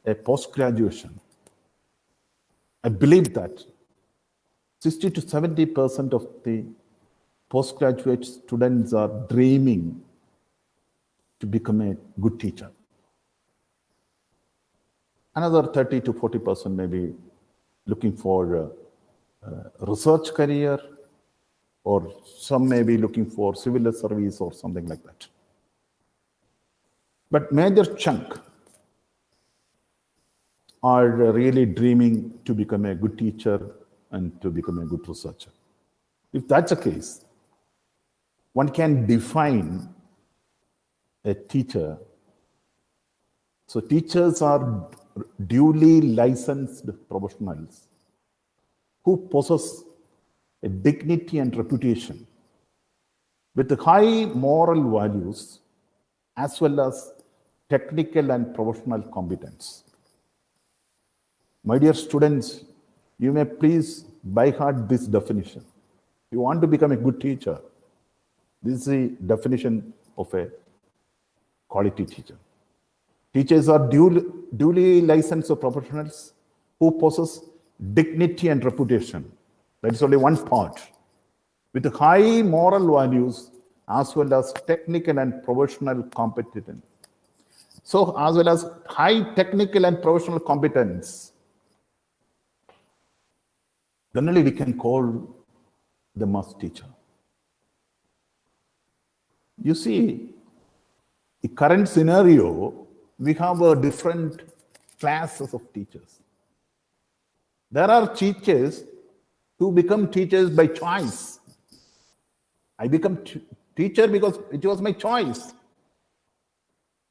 a post-graduation, I believe that 60 to 70% of the postgraduate students are dreaming to become a good teacher. Another 30 to 40% may be looking for a research career, or some may be looking for civil service or something like that. But major chunk are really dreaming to become a good teacher and to become a good researcher. If that's the case, one can define a teacher. So teachers are duly licensed professionals who possess a dignity and reputation with high moral values as well as technical and professional competence. My dear students, you may please by heart this definition. If you want to become a good teacher, this is the definition of a quality teacher. Teachers are duly licensed professionals who possess dignity and reputation. That is only one part. With high moral values as well as technical and professional competence. So as well as high technical and professional competence, then only we can call them as teacher. You see, the current scenario, we have different classes of teachers. There are teachers who become teachers by choice. I become teacher because it was my choice.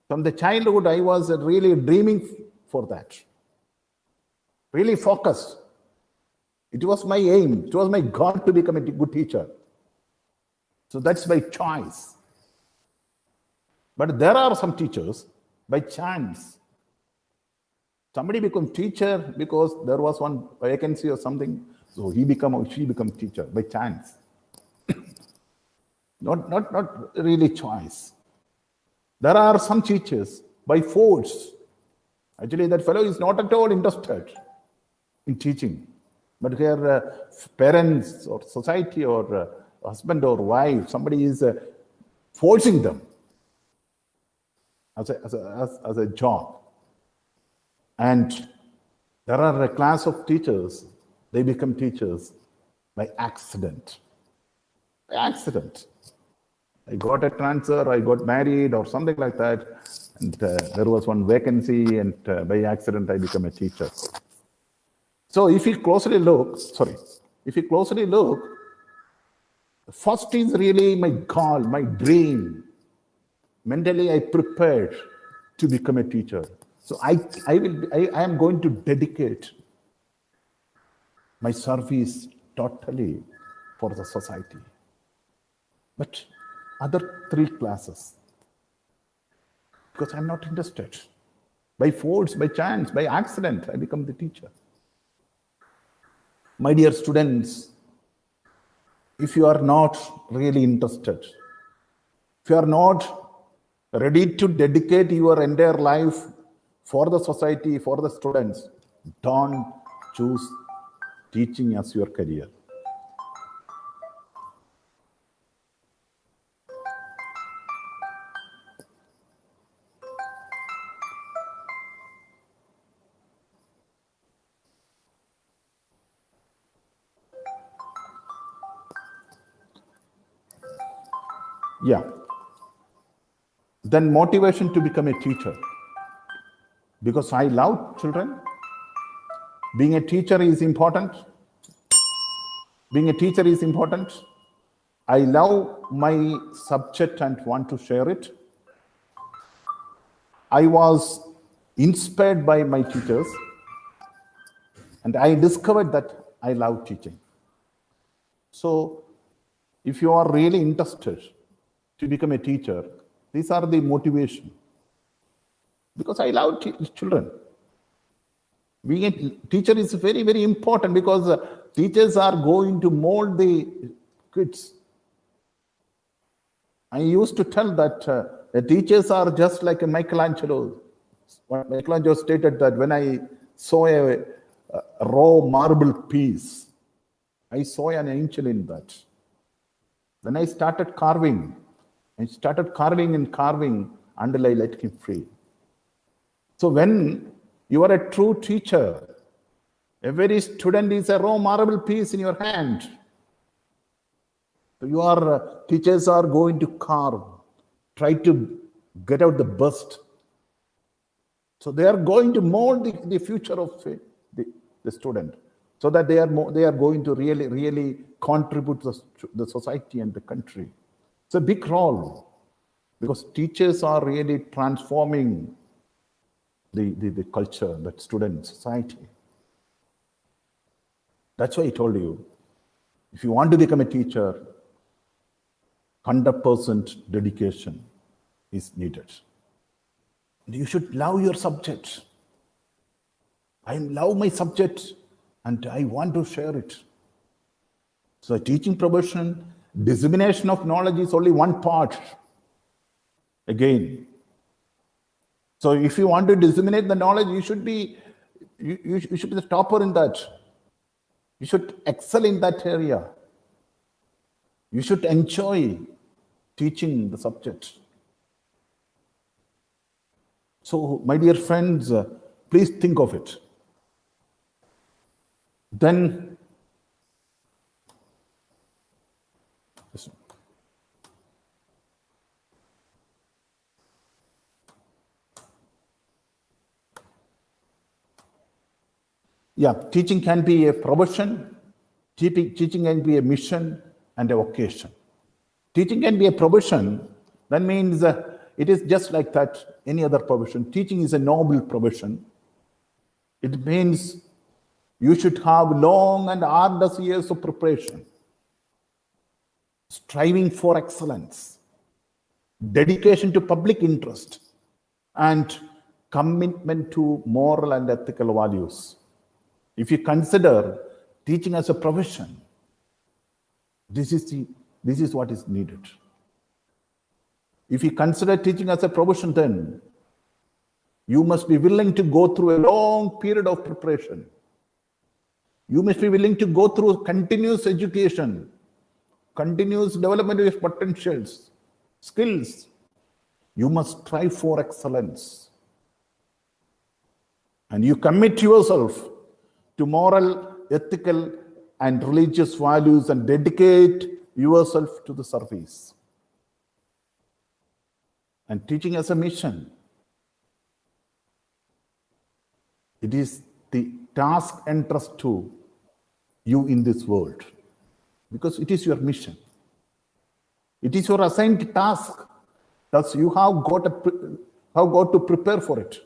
From the childhood, I was really dreaming for that. Really focused. It was my aim. It was my goal to become a good teacher. So that's by choice. But there are some teachers by chance. Somebody become teacher because there was one vacancy or something. So he become or she become teacher by chance. Not really choice. There are some teachers by force. Actually, that fellow is not at all interested in teaching. But here, parents or society or husband or wife, somebody is forcing them as a job. And there are a class of teachers, they become teachers by accident. By accident. I got a transfer, I got married or something like that, and there was one vacancy, and by accident I become a teacher. So if you closely look, first is really my goal, my dream. Mentally I prepared to become a teacher. So I am going to dedicate my service totally for the society. But other three classes, because I'm not interested. By force, by chance, by accident, I become the teacher. My dear students, if you are not really interested, if you are not ready to dedicate your entire life for the society, for the students, don't choose teaching as your career. Yeah. Then motivation to become a teacher. Because I love children. Being a teacher is important. Being a teacher is important. I love my subject and want to share it. I was inspired by my teachers, and I discovered that I love teaching. So, if you are really interested to become a teacher, these are the motivation. Because I love children. Being a teacher is very, very important because teachers are going to mold the kids. I used to tell that the teachers are just like a Michelangelo. Michelangelo stated that when I saw a raw marble piece, I saw an angel in that. Then I started carving. I started carving and carving until I let him free. So when you are a true teacher, every student is a raw marble piece in your hand. So your teachers are going to carve, try to get out the best. So they are going to mold the future of the student, so that they are going to really contribute to the society and the country. It's a big role because teachers are really transforming the culture, that student society. That's why I told you, if you want to become a teacher, 100% dedication is needed. You should love your subject. I love my subject and I want to share it. So teaching profession, dissemination of knowledge is only one part. Again, so if you want to disseminate the knowledge, you should be the topper in that. You should excel in that area. You should enjoy teaching the subject. So, my dear friends, please think of it. Then, listen. Yeah, teaching can be a profession, teaching can be a mission and a vocation. Teaching can be a profession, that means it is just like that, any other profession. Teaching is a noble profession. It means you should have long and arduous years of preparation, striving for excellence, dedication to public interest, and commitment to moral and ethical values. If you consider teaching as a profession, this is what is needed. If you consider teaching as a profession, then you must be willing to go through a long period of preparation. You must be willing to go through continuous education, continuous development of your potentials, skills. You must strive for excellence. And you commit yourself to moral, ethical, and religious values and dedicate yourself to the service. And teaching as a mission, it is the task entrusted to you in this world, because it is your mission. It is your assigned task. Thus, you have got to prepare for it.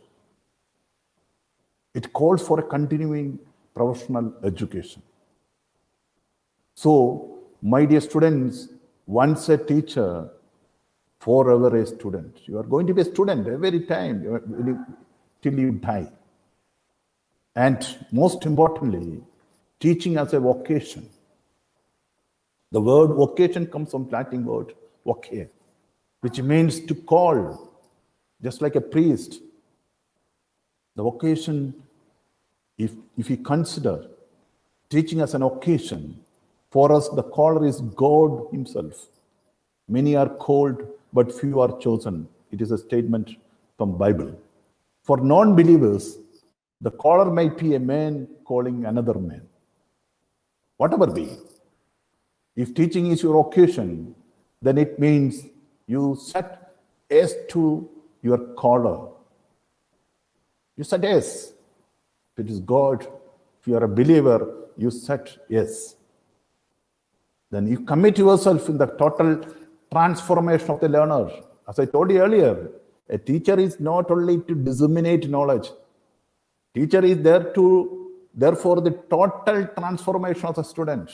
It calls for a continuing professional education. So, my dear students, once a teacher, forever a student. You are going to be a student every time till you die. And most importantly, teaching as a vocation. The word vocation comes from Latin word vocare, which means to call, just like a priest. The vocation, if we consider teaching as an occasion, for us the caller is God himself. Many are called, but few are chosen. It is a statement from Bible. For non-believers, the caller might be a man calling another man. Whatever be, if teaching is your occasion, then it means you set yes to your caller. You said yes. If it is God, if you are a believer, you said yes. Then you commit yourself in the total transformation of the learner. As I told you earlier, a teacher is not only to disseminate knowledge. Teacher is there to, therefore, the total transformation of the student.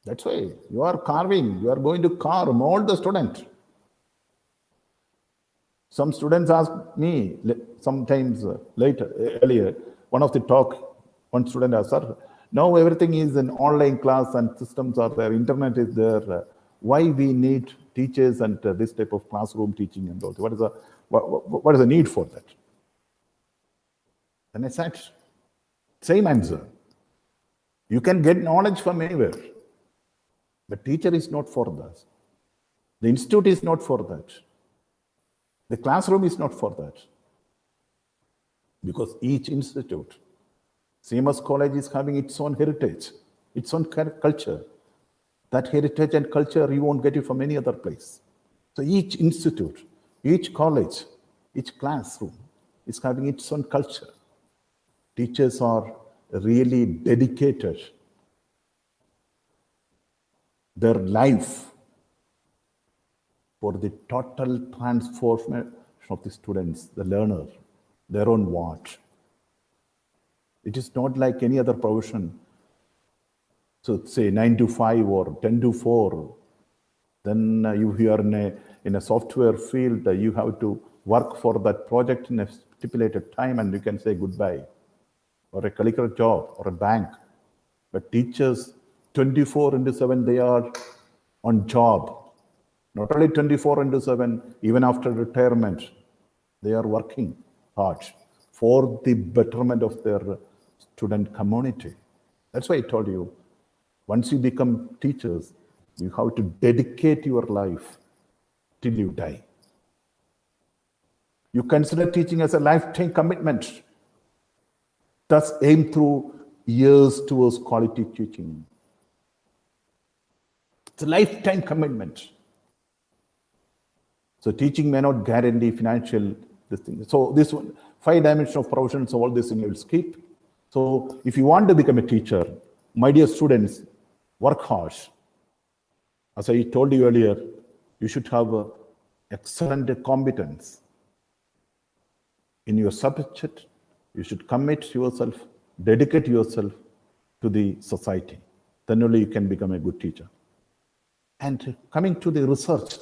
That's why you are carving, you are going to carve, mold the student. Some students ask me sometimes earlier, one of the talk, one student asked, sir, now everything is an online class and systems are there, internet is there. Why we need teachers and this type of classroom teaching and all? What is the need for that? And I said, same answer. You can get knowledge from anywhere. But teacher is not for that. The institute is not for that. The classroom is not for that. Because each institute, CMS College is having its own heritage, its own culture. That heritage and culture you won't get it from any other place. So each institute, each college, each classroom is having its own culture. Teachers are really dedicated their life for the total transformation of the students, the learner, their own what. It is not like any other profession. So say 9 to 5 or 10 to 4. Then you are in a software field, you have to work for that project in a stipulated time and you can say goodbye. Or a clerical job or a bank. But teachers, 24/7, they are on job. Not only 24/7, even after retirement, they are working hard for the betterment of their student community. That's why I told you, once you become teachers, you have to dedicate your life till you die. You consider teaching as a lifetime commitment. Thus aim through years towards quality teaching. It's a lifetime commitment. So teaching may not guarantee financial this thing. So this one, 5 dimensions of profession, so all this thing you will skip. So if you want to become a teacher, my dear students, work hard. As I told you earlier, you should have excellent competence in your subject. You should commit yourself, dedicate yourself to the society. Then only you can become a good teacher. And coming to the research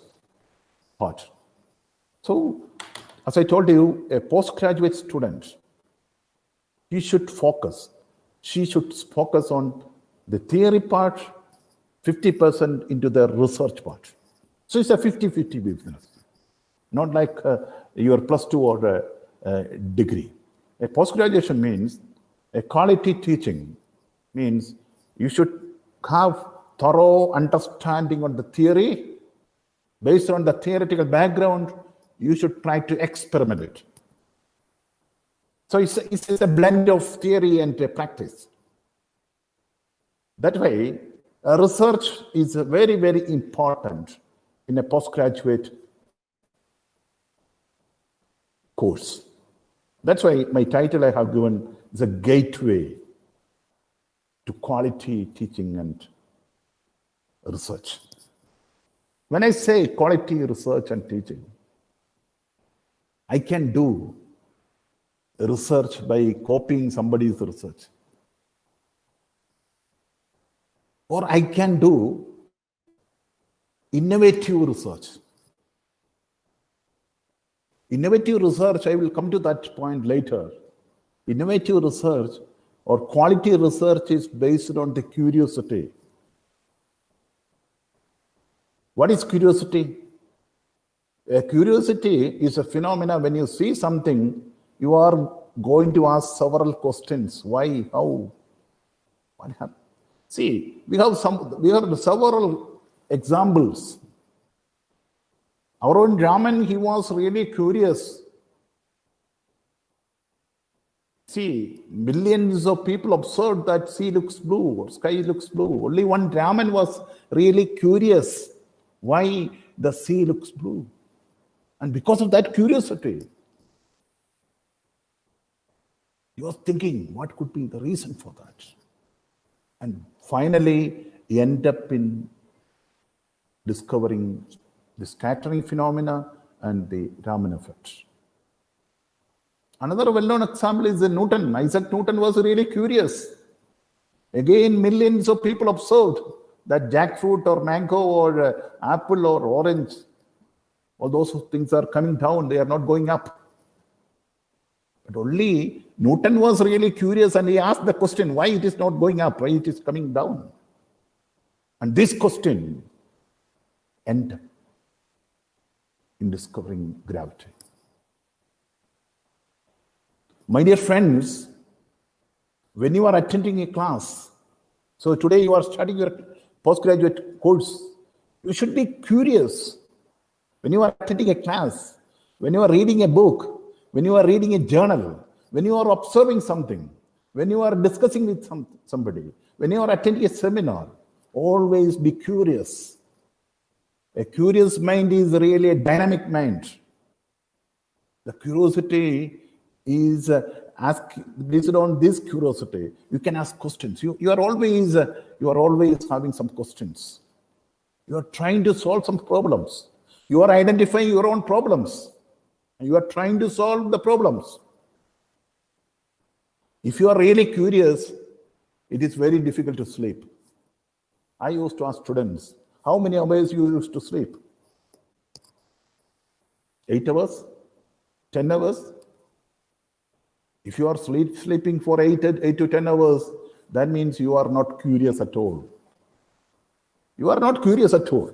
part. So, as I told you, a postgraduate student, she should focus on the theory part, 50% into the research part. So it's a 50-50 business. Not like your +2 or a degree. A post-graduation means a quality teaching means you should have thorough understanding on the theory. Based on the theoretical background, you should try to experiment it. So it's a blend of theory and practice. That way, research is very, very important in a postgraduate course. That's why my title I have given is a gateway to quality teaching and research. When I say quality research and teaching, I can do research by copying somebody's research. Or I can do innovative research. Innovative research, I will come to that point later. Innovative research or quality research is based on the curiosity. What is curiosity? A curiosity is a phenomenon. When you see something, you are going to ask several questions. Why? How? What happened? See, we have several examples. Our own Raman, he was really curious. See, millions of people observed that sea looks blue or sky looks blue. Only one Raman was really curious why the sea looks blue. And because of that curiosity, he was thinking, what could be the reason for that? And finally, he ended up in discovering the scattering phenomena and the Raman effect. Another well-known example is Newton. Isaac Newton was really curious. Again, millions of people observed that jackfruit or mango or apple or orange, all those things are coming down, they are not going up. But only Newton was really curious and he asked the question, why it is not going up, why it is coming down? And this question ended in discovering gravity. My dear friends, when you are attending a class, so today you are studying your postgraduate course, you should be curious. When you are attending a class, when you are reading a book, when you are reading a journal, when you are observing something, when you are discussing with somebody, when you are attending a seminar, always be curious. A curious mind is really a dynamic mind. The curiosity is based on this curiosity. You can ask questions. You are always having some questions. You are trying to solve some problems. You are identifying your own problems. And you are trying to solve the problems. If you are really curious, it is very difficult to sleep. I used to ask students, how many hours you used to sleep? 8 hours? 10 hours? If you are sleeping for 8 to 10 hours, that means you are not curious at all. You are not curious at all.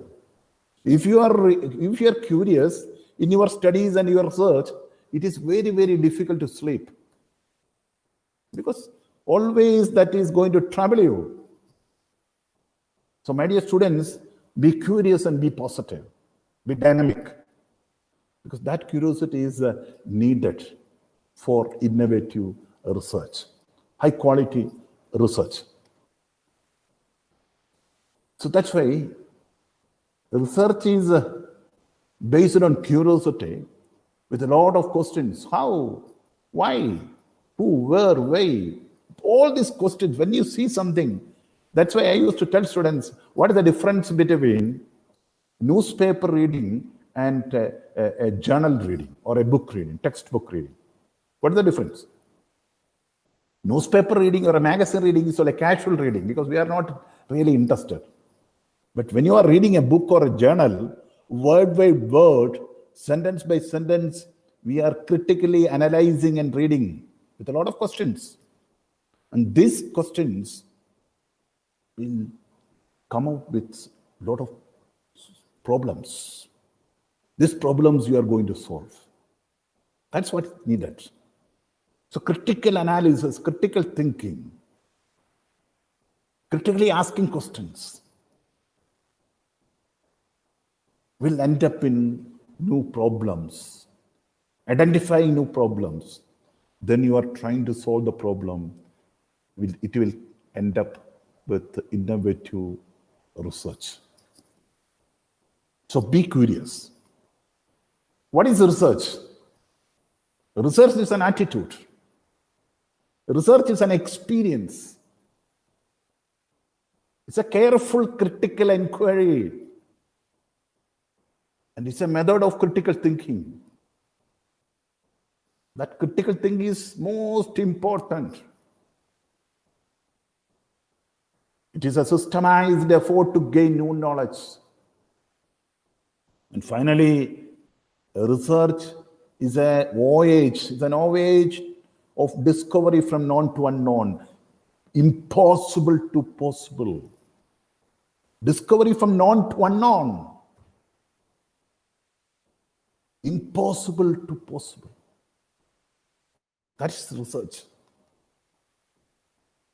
If you are curious in your studies and your research, it is very, very difficult to sleep. Because always that is going to trouble you. So my dear students, be curious and be positive. Be dynamic. Because that curiosity is needed for innovative research, high quality research. So that's why research is based on curiosity with a lot of questions. How? Why? Who? Where? Why? All these questions, when you see something, that's why I used to tell students, what is the difference between newspaper reading and a journal reading or a book reading, textbook reading? What is the difference? Newspaper reading or a magazine reading is all a casual reading because we are not really interested. But when you are reading a book or a journal, word by word, sentence by sentence, we are critically analyzing and reading with a lot of questions. And these questions will come up with a lot of problems. These problems you are going to solve. That's what is needed. So critical analysis, critical thinking, critically asking questions will end up in new problems, identifying new problems. Then you are trying to solve the problem. It will end up with innovative research. So be curious. What is research? Research is an attitude. Research is an experience. It's a careful critical inquiry. And it's a method of critical thinking. That critical thinking is most important. It is a systemized effort to gain new knowledge. And finally, research is a voyage. It's an voyage of discovery from known to unknown. impossible to possible. Discovery from known to unknown. Impossible to possible. That's research.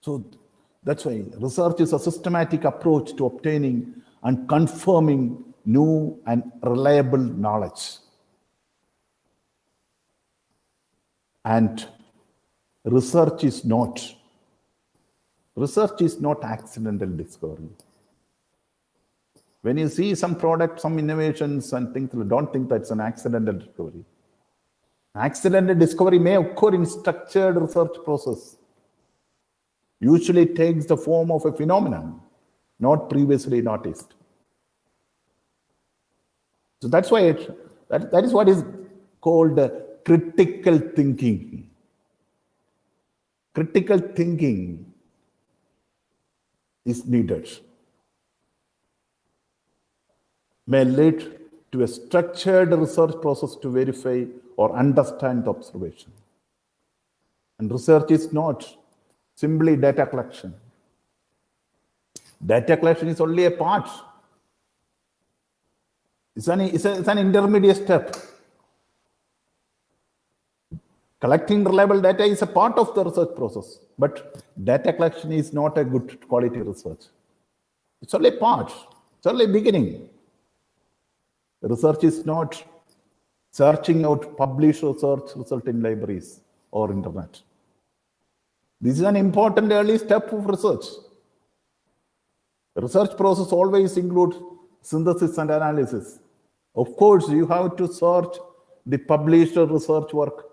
So that's why research is a systematic approach to obtaining and confirming new and reliable knowledge. And research is not accidental discovery. When you see some product, some innovations and things, don't think that's an accidental discovery. Accidental discovery may occur in structured research process. Usually it takes the form of a phenomenon not previously noticed. So that's why that is what is called critical thinking. Critical thinking is needed. May lead to a structured research process to verify or understand the observation. And research is not simply data collection. Data collection is only a part. It's an intermediate step. Collecting reliable data is a part of the research process, but data collection is not a good quality research. It's only a part. It's only a beginning. Research is not searching out published research result in libraries or internet. This is an important early step of research. The research process always includes synthesis and analysis. Of course, you have to search the published research work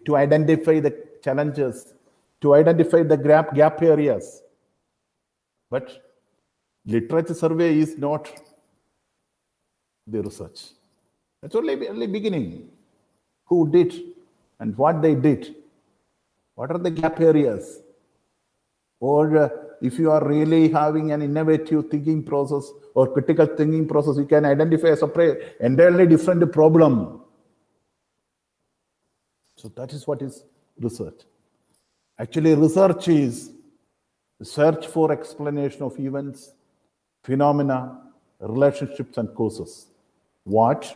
to identify the challenges, to identify the gap areas. But literature survey is not the research. That's only beginning. Who did and what they did. What are the gap areas? Or if you are really having an innovative thinking process or critical thinking process, you can identify a separate, entirely different problem. So that is what is research. Actually, research is search for explanation of events, phenomena, relationships, and causes. What,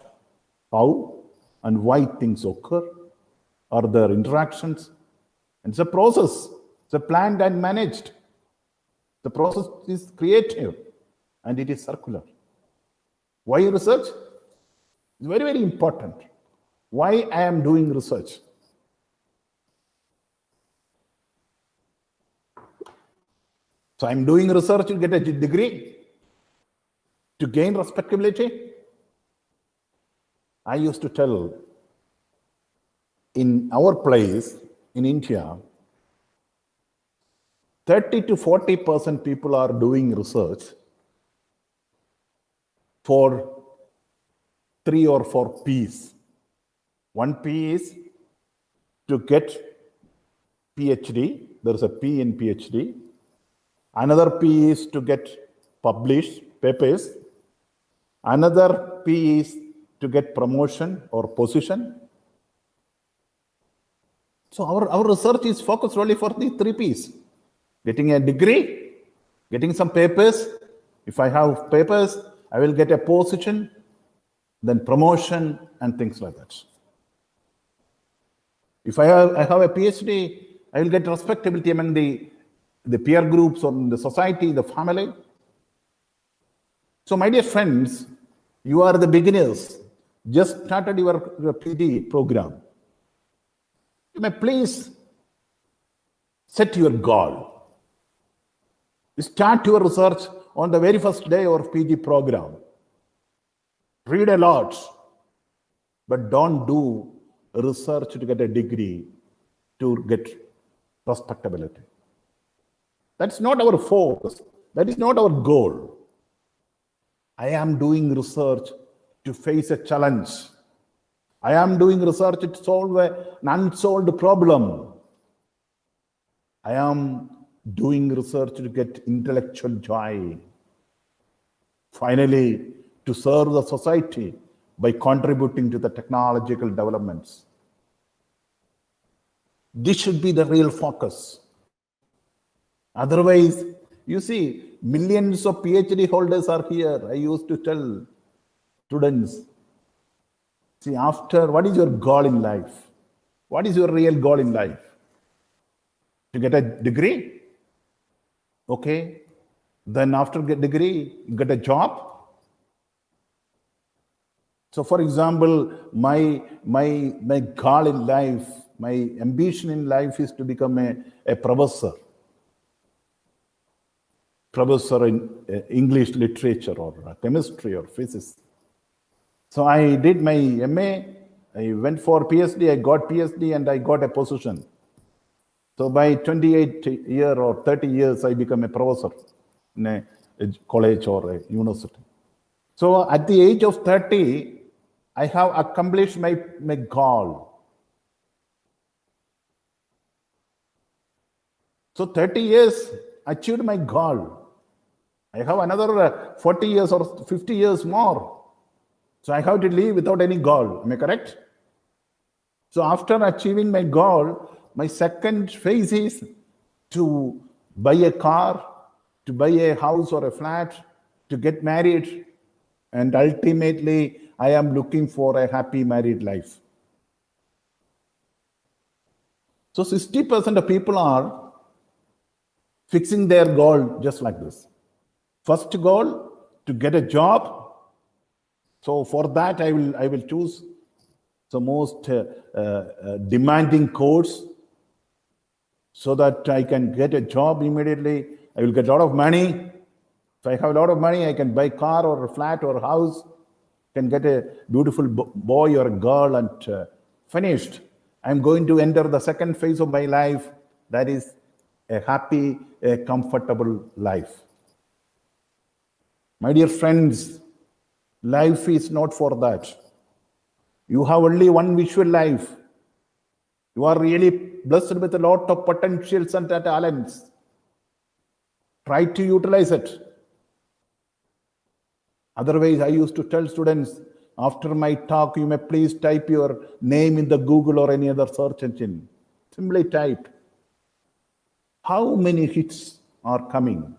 how, and why things occur, are there interactions? And it's a process. It's a planned and managed. The process is creative and it is circular. Why research? It's very, very important. Why I am doing research? So I'm doing research to get a degree, to gain respectability. I used to tell, in our place in India, 30 to 40% people are doing research for 3 or 4 P's. One P is to get PhD. There is a P in PhD. Another P is to get published papers. Another P is to get promotion or position. So our research is focused only for the 3 P's. Getting a degree, getting some papers. If I have papers, I will get a position, then promotion and things like that. If I have a PhD, I will get respectability among the peer groups or in the society, the family. So my dear friends, you are the beginners, just started your PhD program. You may please set your goal. Start your research on the very first day of PG program. Read a lot, but don't do research to get a degree, to get respectability. That's not our focus. That is not our goal. I am doing research to face a challenge. I am doing research to solve an unsolved problem. I am doing research to get intellectual joy. Finally, to serve the society by contributing to the technological developments. This should be the real focus. Otherwise, you see, millions of PhD holders are here. I used to tell students, see, after, what is your goal in life? What is your real goal in life? To get a degree? Okay. Then after get degree, you get a job. So for example, my goal in life, my ambition in life is to become a professor. Professor in English literature or chemistry or physics. So I did my MA, I went for PhD, I got PhD and I got a position. So by 28 years or 30 years, I become a professor in a college or a university. So at the age of 30, I have accomplished my goal. So 30 years, achieved my goal. I have another 40 years or 50 years more. So I have to live without any goal. Am I correct? So after achieving my goal, my second phase is to buy a car, to buy a house or a flat, to get married. And ultimately, I am looking for a happy married life. So 60% of people are fixing their goal just like this. First goal, to get a job. So for that, I will choose the most demanding course so that I can get a job immediately. I will get a lot of money. If I have a lot of money, I can buy a car or a flat or a house, can get a beautiful boy or a girl, and finished. I'm going to enter the second phase of my life, that is a happy, a comfortable life. My dear friends, life is not for that. You have only one visual life. You are really blessed with a lot of potentials and talents. Try to utilize it. Otherwise, I used to tell students, after my talk, you may please type your name in the Google or any other search engine. Simply type. How many hits are coming?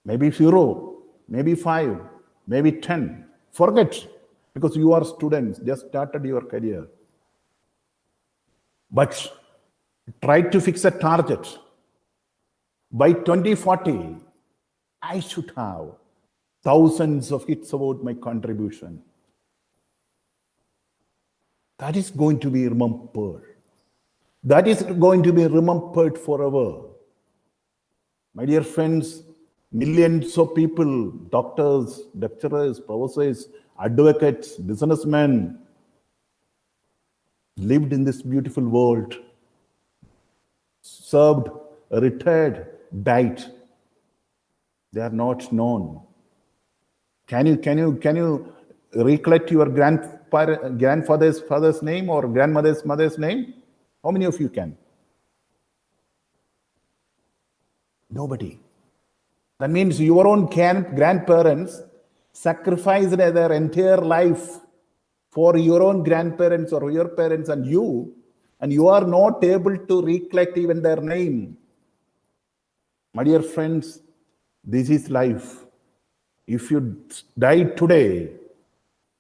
Maybe 0, maybe 5, maybe 10. Forget, because you are students, just started your career. But try to fix a target. By 2040, I should have thousands of hits about my contribution. That is going to be remembered. That is going to be remembered forever. My dear friends, millions of people, doctors, lecturers, professors, advocates, businessmen, lived in this beautiful world, served, retired, died. They are not known. Can you recollect your grandfather's father's name or grandmother's mother's name? How many of you can? Nobody. That means your own grandparents sacrificed their entire life for your own grandparents or your parents and you are not able to recollect even their name. My dear friends, this is life. If you die today,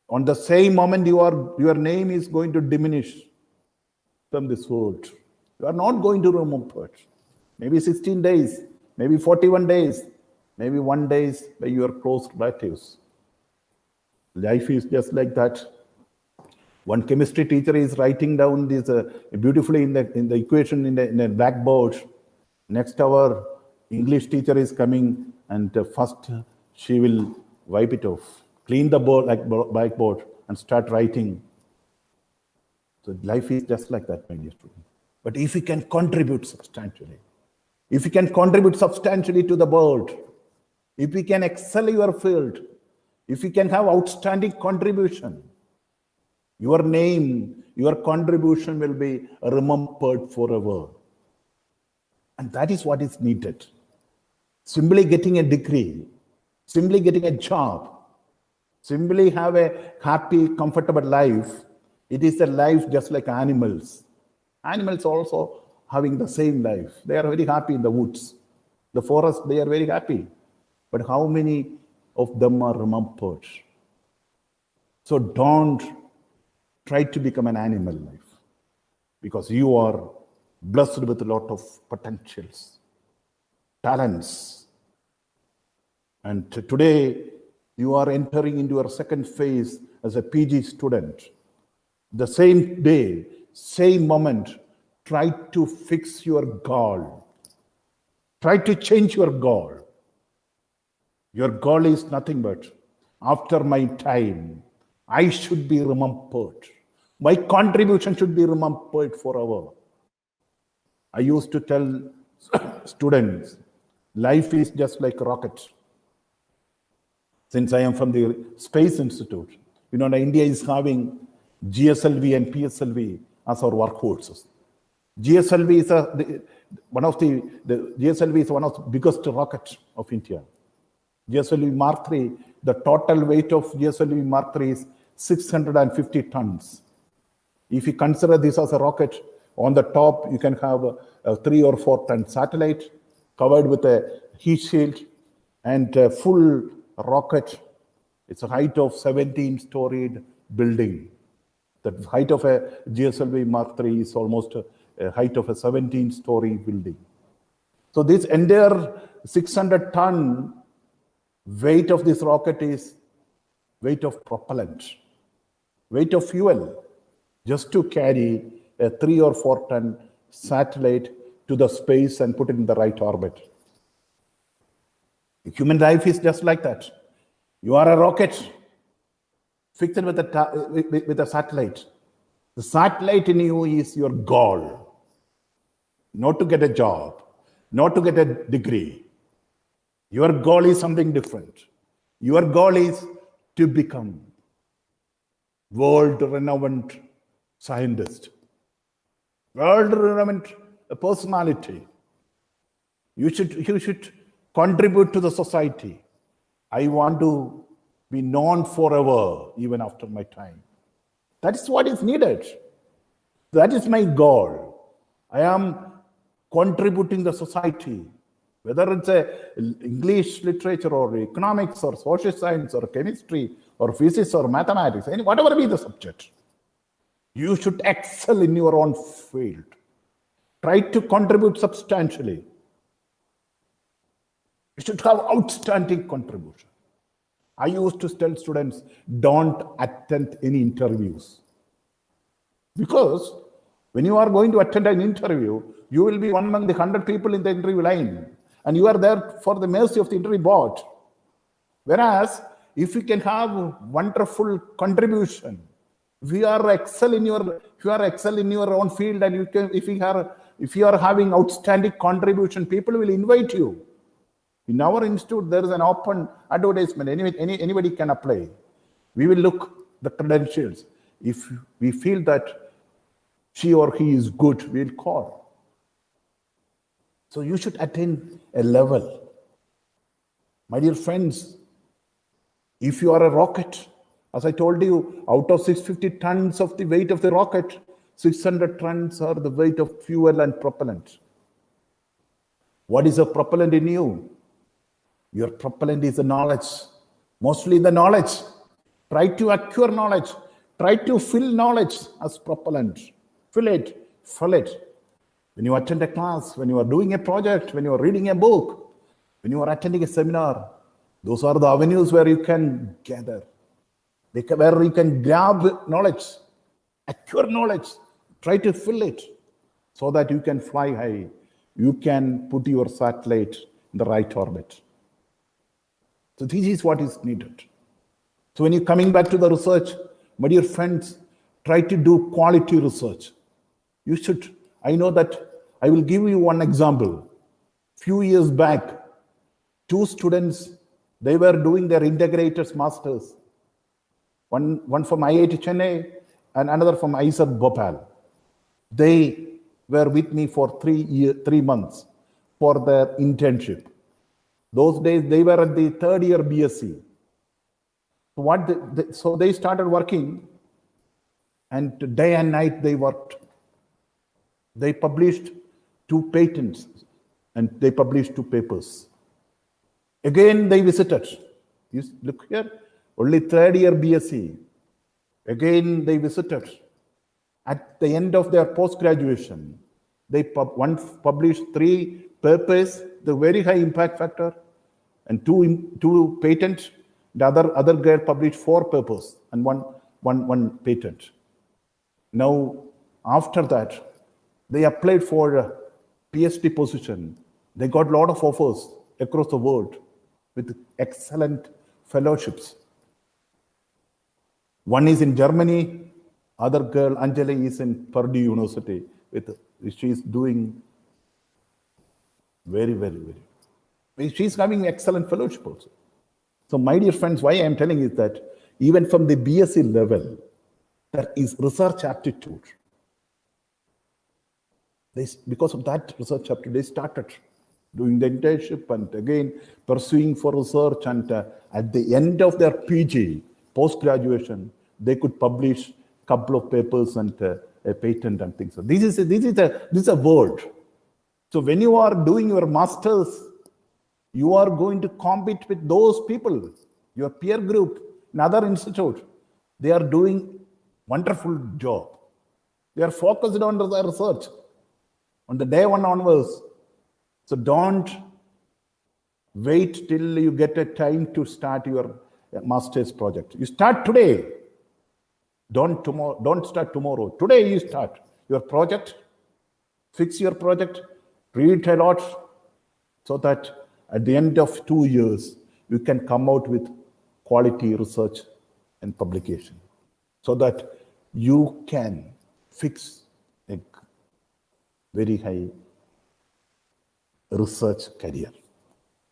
on the same moment your name is going to diminish from this world. You are not going to remember it. Maybe 16 days, maybe 41 days, maybe 1 day by your close relatives. Life is just like that. One chemistry teacher is writing down this beautifully in the equation in the blackboard. Next hour, English teacher is coming, and first she will wipe it off, clean the board like blackboard, and start writing. So life is just like that, my dear student. But if you can contribute substantially, if you can contribute substantially to the world, if you can excel your field, if you can have outstanding contribution, your name, your contribution will be remembered forever. And that is what is needed. Simply getting a degree, simply getting a job, simply have a happy, comfortable life. It is a life just like animals. Animals also having the same life. They are very happy in the woods. The forest, they are very happy. But how many of them are remembered? So don't try to become an animal life, because you are blessed with a lot of potentials, talents. And today, you are entering into your second phase as a PG student. The same day, same moment, try to fix your goal. Try to change your goal. Your goal is nothing but, after my time, I should be remembered. My contribution should be remembered forever. I used to tell students, life is just like a rocket. Since I am from the Space Institute, India is having GSLV and PSLV as our workhorses. GSLV is one of the biggest rockets of India. GSLV Mark III, the total weight of GSLV Mark III is 650 tons. If you consider this as a rocket, on the top you can have a 3 or 4 ton satellite covered with a heat shield and a full rocket. It's a height of 17-storied building. The height of a GSLV Mark III is almost a height of a 17-story building. So this entire 600-ton weight of this rocket is weight of propellant, weight of fuel, just to carry a 3 or 4 ton satellite to the space and put it in the right orbit. Human life is just like that. You are a rocket fixed with a satellite. The satellite in you is your goal. Not to get a job, not to get a degree. Your goal is something different. Your goal is to become world-renowned scientist, world-renowned personality. You should contribute to the society. I want to be known forever, even after my time. That is what is needed. That is my goal. I am contributing the society, whether it's English literature or economics or social science or chemistry or physics or mathematics, whatever be the subject. You should excel in your own field. Try to contribute substantially. You should have outstanding contribution. I used to tell students, don't attend any interviews. Because when you are going to attend an interview, you will be one among the 100 people in the interview line. And you are there for the mercy of the interview board. Whereas, if you can have wonderful contribution, if you are excel in your own field, and if you are having outstanding contribution, people will invite you. In our institute, there is an open advertisement. Anybody can apply. We will look the credentials. If we feel that she or he is good, we'll call. So you should attain a level. My dear friends, if you are a rocket, as I told you, out of 650 tons of the weight of the rocket, 600 tons are the weight of fuel and propellant. What is a propellant in you? Your propellant is the knowledge, mostly the knowledge. Try to acquire knowledge. Try to fill knowledge as propellant. Fill it, fill it. When you attend a class, when you are doing a project, when you are reading a book, when you are attending a seminar, those are the avenues where you can gather, where you can grab knowledge, acquire knowledge, try to fill it so that you can fly high. You can put your satellite in the right orbit. So this is what is needed. So when you're coming back to the research, my dear friends, try to do quality research. You should. I know that I will give you one example. Few years back, 2 students, they were doing their integrators masters. One from IIT Chennai and another from ISET Bhopal. They were with me for 3 months for their internship. Those days, they were at the 3rd year BSc. So they started working, and day and night they worked. They published 2 patents, and they published 2 papers. Again, they visited. You look here, only 3rd year BSc. Again, they visited. At the end of their post-graduation, they published 3 papers, the very high impact factor, and 2 patents. The other girl published 4 papers and one patent. Now, after that, they applied for a PhD position. They got a lot of offers across the world with excellent fellowships. One is in Germany, other girl, Anjali, is in Purdue University. She is doing very, very, very. She's having excellent fellowship also. So, my dear friends, why I am telling is that even from the BSc level, there is research aptitude. Because of that research aptitude, they started doing the internship and again pursuing for research, and at the end of their PG, post-graduation, they could publish a couple of papers and a patent and things. So this is a world. So when you are doing your masters, you are going to compete with those people, your peer group, another institute. They are doing wonderful job. They are focused on the research on the day 1 onwards. So don't wait till you get a time to start your master's project. You start today. Don't start tomorrow. Today you start your project. Fix your project. Read a lot so that at the end of 2 years, you can come out with quality research and publication so that you can fix a very high research career.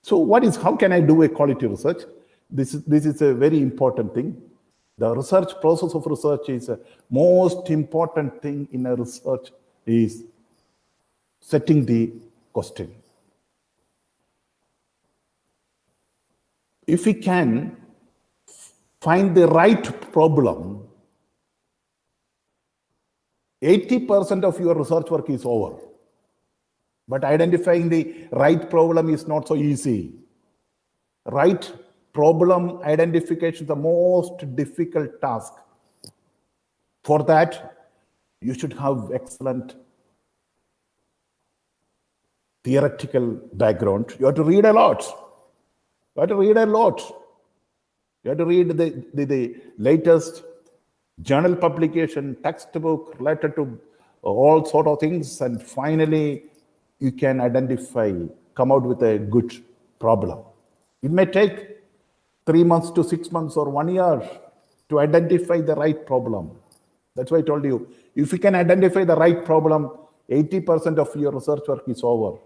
So how can I do a quality research? This is a very important thing. The research process of research is the most important thing in a research is setting the question. If we can find the right problem, 80% of your research work is over. But identifying the right problem is not so easy. Right problem identification is the most difficult task. For that, you should have excellent theoretical background. You have to read a lot. You have to read the latest journal publication, textbook related to all sort of things, and finally you can come out with a good problem. It may take 3 months to 6 months or 1 year to identify the right problem. That's why I told you, if you can identify the right problem, 80% of your research work is over.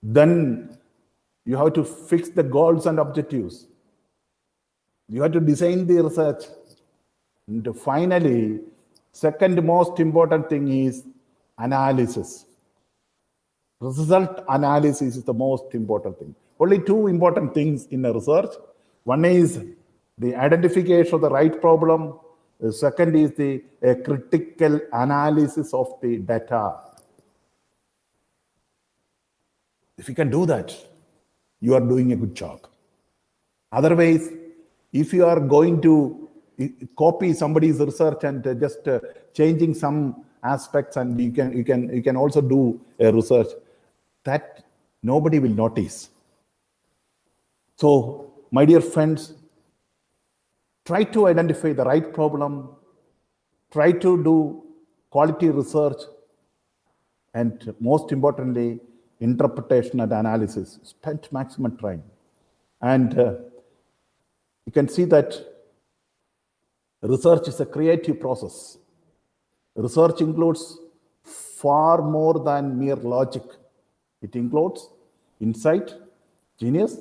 Then you have to fix the goals and objectives. You have to design the research. And finally, second most important thing is analysis. Result analysis is the most important thing. Only 2 important things in a research. One is the identification of the right problem. The second is the critical analysis of the data. If you can do that, you are doing a good job. Otherwise, if you are going to copy somebody's research and just changing some aspects, and you can also do a research that nobody will notice. So, my dear friends, try to identify the right problem, try to do quality research, and most importantly, interpretation and analysis. Spend maximum time. And you can see that research is a creative process. Research includes far more than mere logic. It includes insight, genius,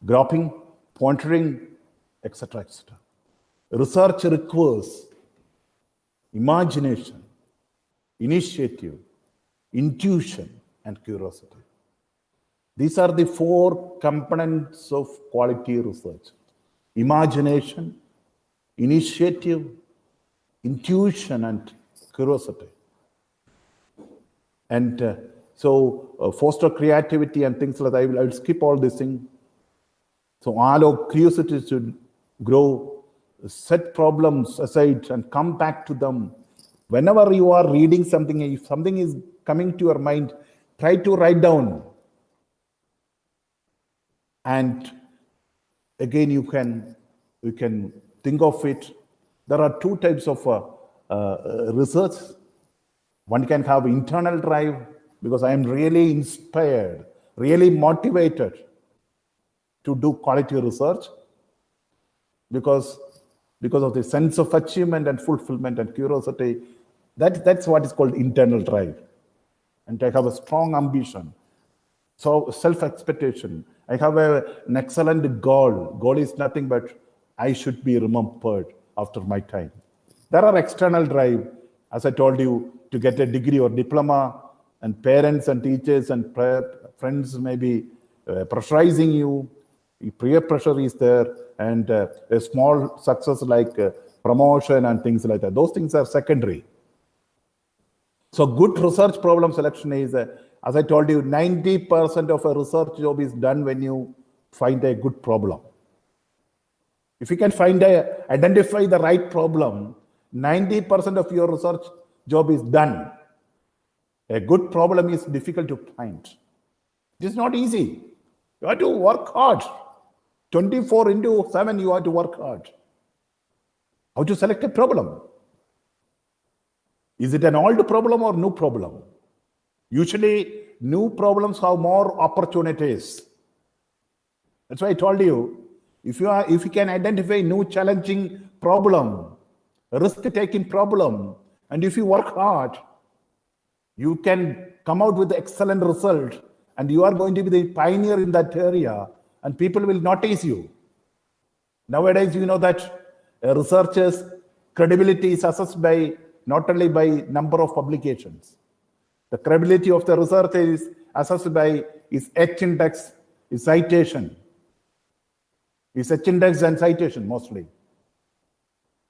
groping, pondering, etc., etc. Research requires imagination, initiative, intuition, and curiosity. These are the 4 components of quality research: imagination, initiative, intuition, and curiosity. And foster creativity and things like that. I will skip all this thing. So allow curiosity to grow, set problems aside and come back to them. Whenever you are reading something, if something is coming to your mind, try to write down. And again, you can think of it. There are two types of research. One can have internal drive, because I am really inspired, really motivated to do quality research, because of the sense of achievement and fulfillment and curiosity. That's what is called internal drive. And I have a strong ambition. So self-expectation. I have an excellent goal. Goal is nothing but I should be remembered after my time. There are external drive, as I told you, to get a degree or diploma, and parents and teachers and friends may be pressurizing you. Peer pressure is there, and a small success like promotion and things like that. Those things are secondary. So good research problem selection is, as I told you, 90% of a research job is done when you find a good problem. If you can identify the right problem, 90% of your research job is done. A good problem is difficult to find. It is not easy. You have to work hard. 24/7, you have to work hard. How to select a problem? Is it an old problem or new problem? Usually, new problems have more opportunities. That's why I told you, if you can identify new challenging problem, risk-taking problem, and if you work hard, you can come out with excellent result, and you are going to be the pioneer in that area, and people will notice you. Nowadays, you know that researchers' credibility is assessed by not only by number of publications. The credibility of the research is assessed by its H-index, its citation. Its H-index and citation mostly.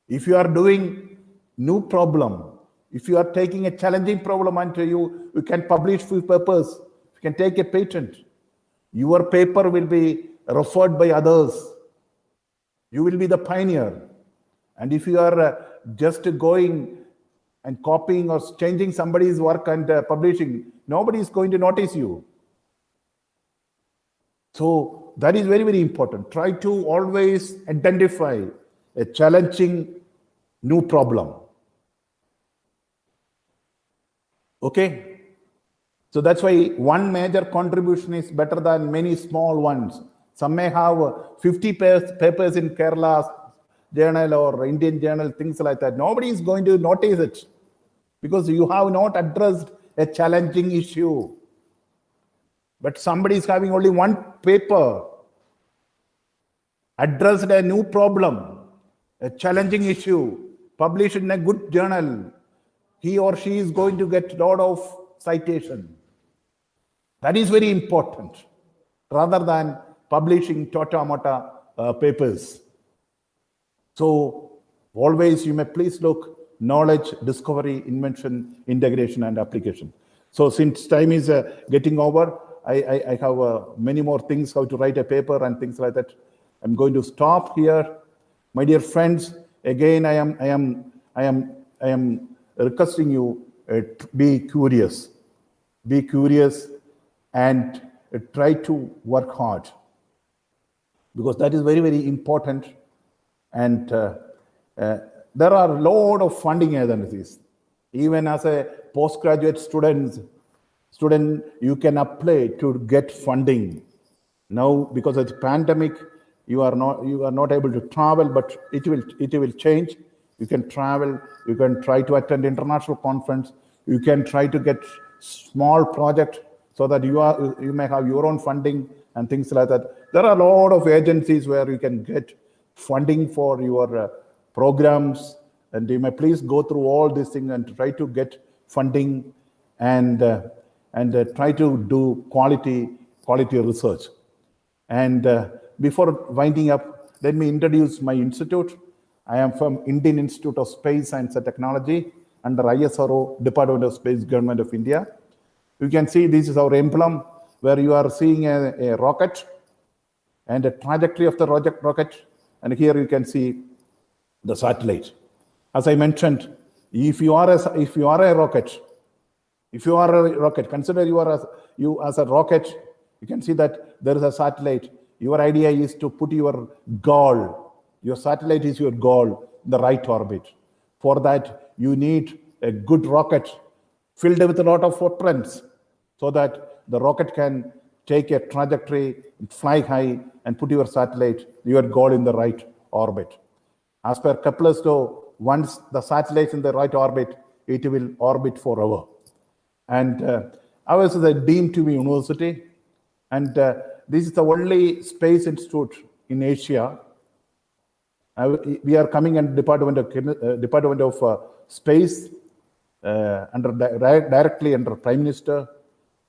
If you are doing new problem, if you are taking a challenging problem and you can publish few papers, you can take a patent, your paper will be referred by others. You will be the pioneer. And if you are just going and copying or changing somebody's work and publishing, nobody is going to notice you. So that is very, very important. Try to always identify a challenging new problem. Okay? So that's why one major contribution is better than many small ones. Some may have 50 papers in Kerala journal or Indian journal, things like that. Nobody is going to notice it because you have not addressed a challenging issue. But somebody is having only one paper, addressed a new problem, a challenging issue, published in a good journal. He or she is going to get a lot of citation. That is very important, rather than publishing tota-mota papers. So always you may please look knowledge, discovery, invention, integration, and application. So since time is getting over, I have many more things, how to write a paper and things like that. I'm going to stop here. My dear friends, again, I am requesting you be curious. Be curious and try to work hard, because that is very, very important. And there are a lot of funding agencies. Even as a postgraduate student, you can apply to get funding. Now, because of the pandemic, you are not able to travel, but it will change. You can travel. You can try to attend international conference. You can try to get small project so that you may have your own funding and things like that. There are a lot of agencies where you can get funding for your programs, and you may please go through all these things and try to get funding and try to do quality research. And before winding up, let me introduce my institute. I am from Indian Institute of Space Science and Technology under ISRO, Department of Space, Government of India. You can see this is our emblem where you are seeing a rocket and a trajectory of the rocket. And here you can see the satellite. As I mentioned, if you are a rocket, consider you as a rocket. You can see that there is a satellite. Your idea is to put your goal. Your satellite is your goal in the right orbit. For that, you need a good rocket filled with a lot of footprints so that the rocket can take a trajectory, fly high, and put your satellite, your goal in the right orbit. As per Kepler's law, once the satellite is in the right orbit, it will orbit forever. And I was at the Dean to University, and this is the only space institute in Asia. We are coming under Department of Space, directly under Prime Minister,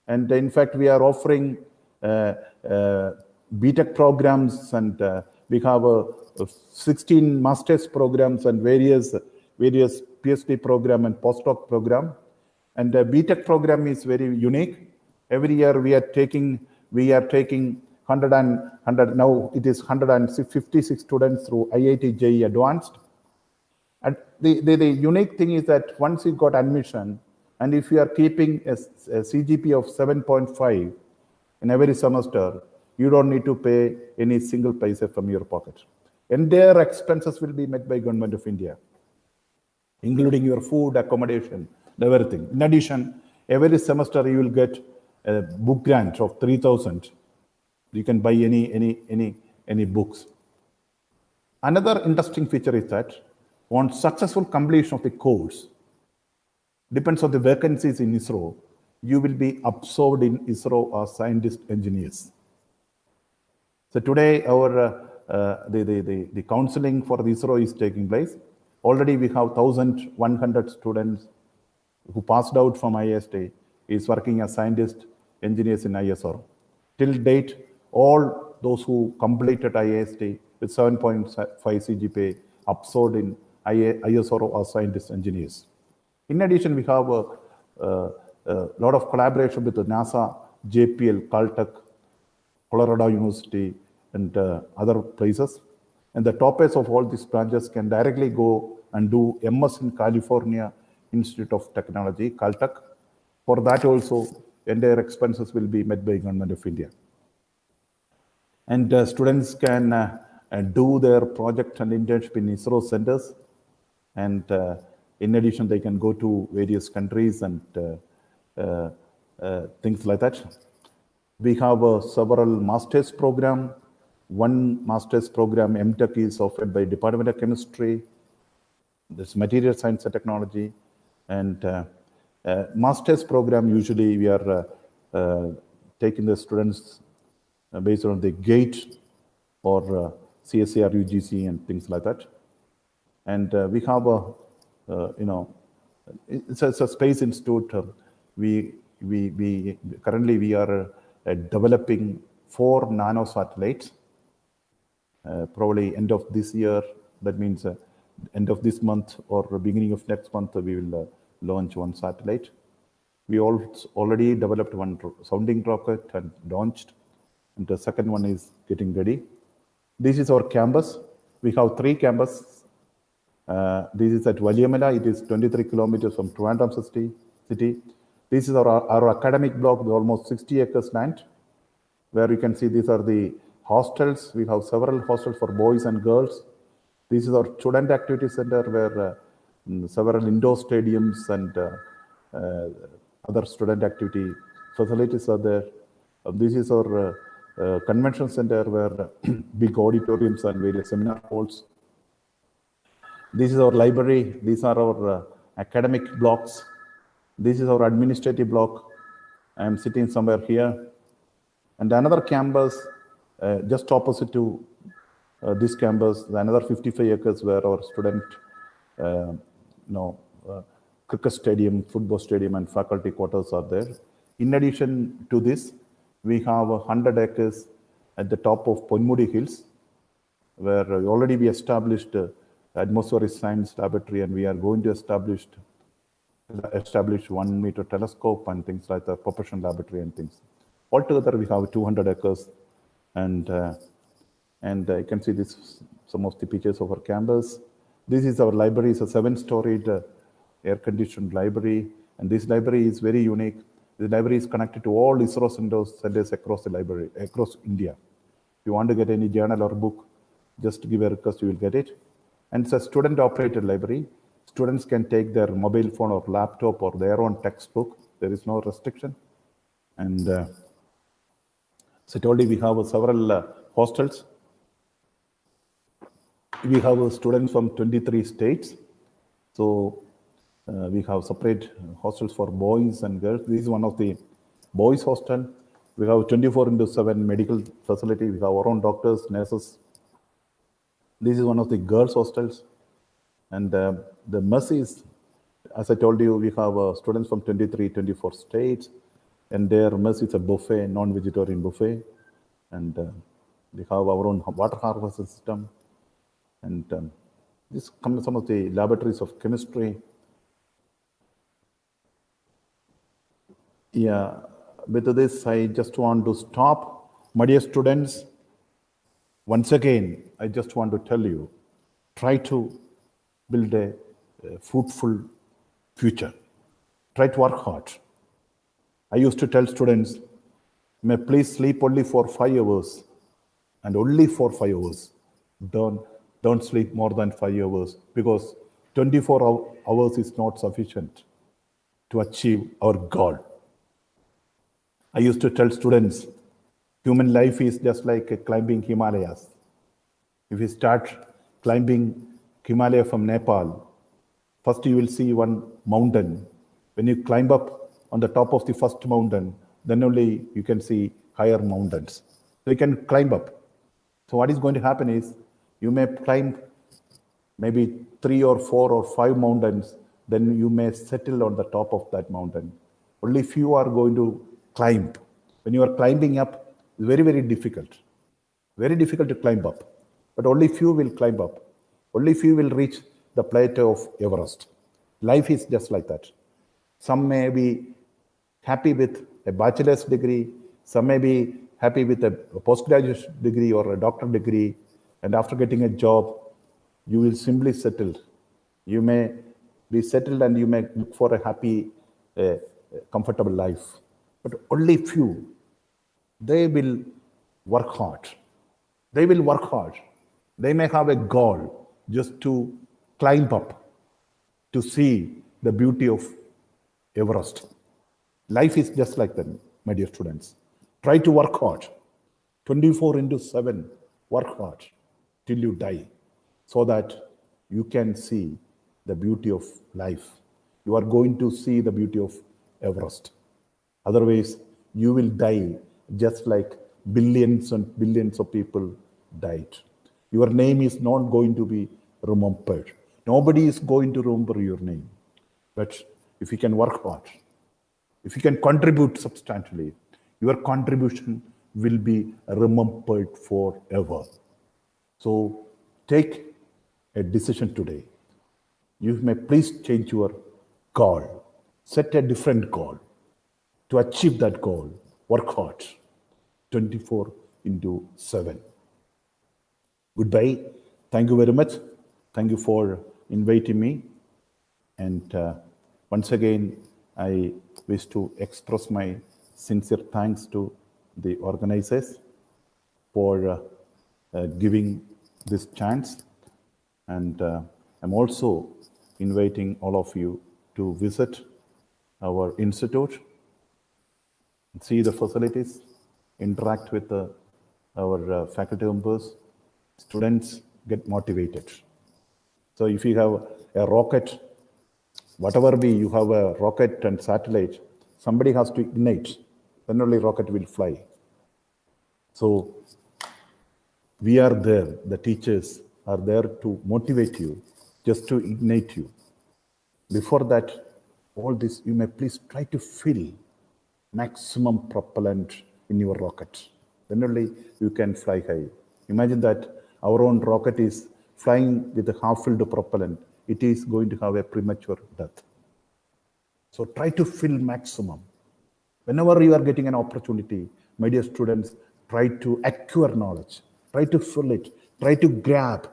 and in fact we are offering BTech programs, and we have 16 master's programs and various PhD program and postdoc program. And the BTech program is very unique. Every year we are taking 100 now it is 156 students through IIT JEE Advanced. And the unique thing is that once you got admission, and if you are keeping a CGP of 7.5 in every semester, you don't need to pay any single paisa from your pocket. And their expenses will be met by Government of India, including your food, accommodation, everything. In addition, every semester you will get a book grant of 3,000. You can buy any books. Another interesting feature is that on successful completion of the course, depends on the vacancies in ISRO, you will be absorbed in ISRO as scientist engineers. So today the counseling for the ISRO is taking place. Already we have 1,100 students who passed out from IST is working as scientist engineers in ISRO. Till date, all those who completed IST with 7.5 CGPA absorbed in ISRO as scientist engineers. In addition, we have a lot of collaboration with the NASA, JPL, Caltech, Colorado University, and other places. And the toppers of all these branches can directly go and do MS in California Institute of Technology, Caltech. For that also, entire expenses will be met by Government of India. And students can do their project and internship in ISRO centers. And in addition, they can go to various countries and things like that. We have several master's program. One master's program, MTech, is offered by Department of Chemistry. This material science and technology. And master's program, usually we are taking the students based on the GATE or CSAR UGC and things like that. And we have it's a space institute. We currently we are developing 4 nano satellites. Probably end of this year, that means end of this month or beginning of next month, we will launch 1 satellite. We already developed 1 sounding rocket and launched, and the second one is getting ready. This is our campus. We have 3 campuses. This is at Valiamala. It is 23 kilometers from Trivandrum city. This is our academic block with almost 60 acres land, where you can see these are the hostels. We have several hostels for boys and girls. This is our student activity center, where several indoor stadiums and other student activity facilities are there. This is our convention center, where big auditoriums and various seminar halls. This is our library. These are our academic blocks. This is our administrative block. I am sitting somewhere here. And another campus, just opposite to this campus, another 55 acres where our student, cricket stadium, football stadium, and faculty quarters are there. In addition to this, we have 100 acres at the top of Ponmudi Hills, where already we established atmospheric science laboratory, and we are going to establish established 1 meter telescope and things like the propulsion laboratory and things. Altogether, we have 200 acres, and you can see this, some of the pictures of our campus. This is our library. It's a 7-storied air-conditioned library, and this library is very unique. The library is connected to all ISRO centers across the library, across India. If you want to get any journal or book, just give a request, you will get it. And it's a student-operated library. Students can take their mobile phone or laptop or their own textbook. There is no restriction. And so I told you we have several hostels. We have students from 23 states. So we have separate hostels for boys and girls. This is one of the boys' hostel. We have 24/7 medical facility. We have our own doctors, nurses. This is one of the girls' hostels. And the mess is, as I told you, we have students from 23, 24 states. And their mess is a buffet, non-vegetarian buffet. And we have our own water harvest system. And this comes some of the laboratories of chemistry. Yeah, with this, I just want to stop. My dear students, once again, I just want to tell you, try to build a fruitful future. Try to work hard. I used to tell students, may please sleep only for 5 hours, and only for 5 hours. Don't sleep more than 5 hours, because 24 hours is not sufficient to achieve our goal. I used to tell students, human life is just like climbing Himalayas. If you start climbing Himalaya from Nepal, first you will see one mountain. When you climb up on the top of the first mountain, then only you can see higher mountains. So you can climb up. So what is going to happen is, you may climb maybe 3 or 4 or 5 mountains, then you may settle on the top of that mountain. Only few are going to climb. When you are climbing up, it's very, very difficult. Very difficult to climb up. But only few will climb up. Only few will reach the plateau of Everest. Life is just like that. Some may be happy with a bachelor's degree. Some may be happy with a postgraduate degree or a doctorate degree. And after getting a job, you will simply settle. You may be settled and you may look for a happy, comfortable life. But only few, they will work hard. They will work hard. They may have a goal just to climb up, to see the beauty of Everest. Life is just like that, my dear students. Try to work hard. 24/7, work hard till you die, so that you can see the beauty of life. You are going to see the beauty of Everest. Otherwise, you will die just like billions and billions of people died. Your name is not going to be remembered. Nobody is going to remember your name. But if you can work hard, if you can contribute substantially, your contribution will be remembered forever. So take a decision today. You may please change your goal. Set a different goal. To achieve that goal, work hard. 24/7. Goodbye. Thank you very much. Thank you for inviting me. And once again, I wish to express my sincere thanks to the organizers for giving this chance. And I'm also inviting all of you to visit our institute, see the facilities, interact with our faculty members. Students get motivated. So if you have a rocket, whatever be, you have a rocket and satellite, somebody has to ignite, then only rocket will fly. So we are there, the teachers are there to motivate you, just to ignite you. Before that, all this, you may please try to fill maximum propellant in your rocket. Then only you can fly high. Imagine that our own rocket is flying with a half-filled propellant. It is going to have a premature death. So try to fill maximum. Whenever you are getting an opportunity, my dear students, try to acquire knowledge, try to fill it, try to grab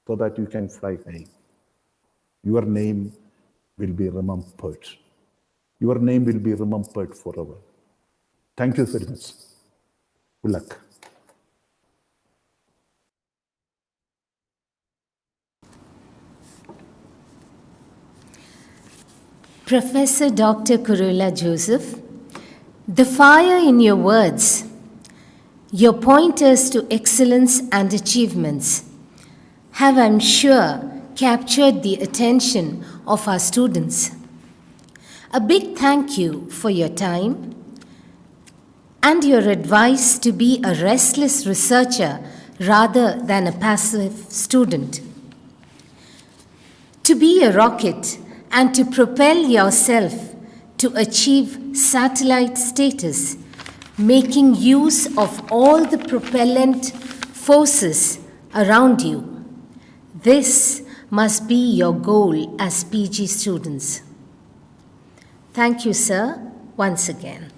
so that you can fly high. Your name will be remembered. Your name will be remembered forever. Thank you very much. Good luck. Professor Dr. Kurula Joseph, the fire in your words, your pointers to excellence and achievements have, I'm sure, captured the attention of our students. A big thank you for your time and your advice to be a restless researcher rather than a passive student. To be a rocket and to propel yourself to achieve satellite status, making use of all the propellant forces around you. This must be your goal as PG students. Thank you, sir, once again.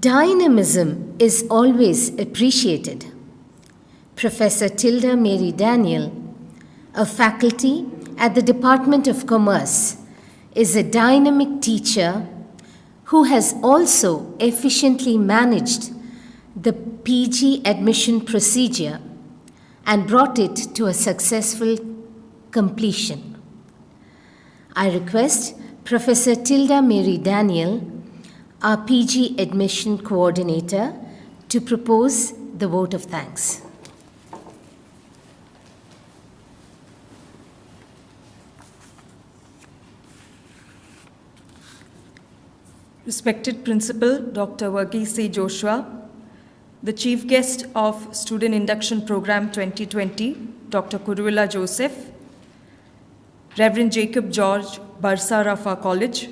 Dynamism is always appreciated. Professor Tilda Mary Daniel, a faculty at the Department of Commerce, is a dynamic teacher who has also efficiently managed the PG admission procedure and brought it to a successful completion. I request Professor Tilda Mary Daniel, our PG admission coordinator, to propose the vote of thanks. Respected Principal Dr. Varghese C. Joshua, the Chief Guest of Student Induction Program 2020, Dr. Kurula Joseph, Reverend Jacob George Barsar of our college,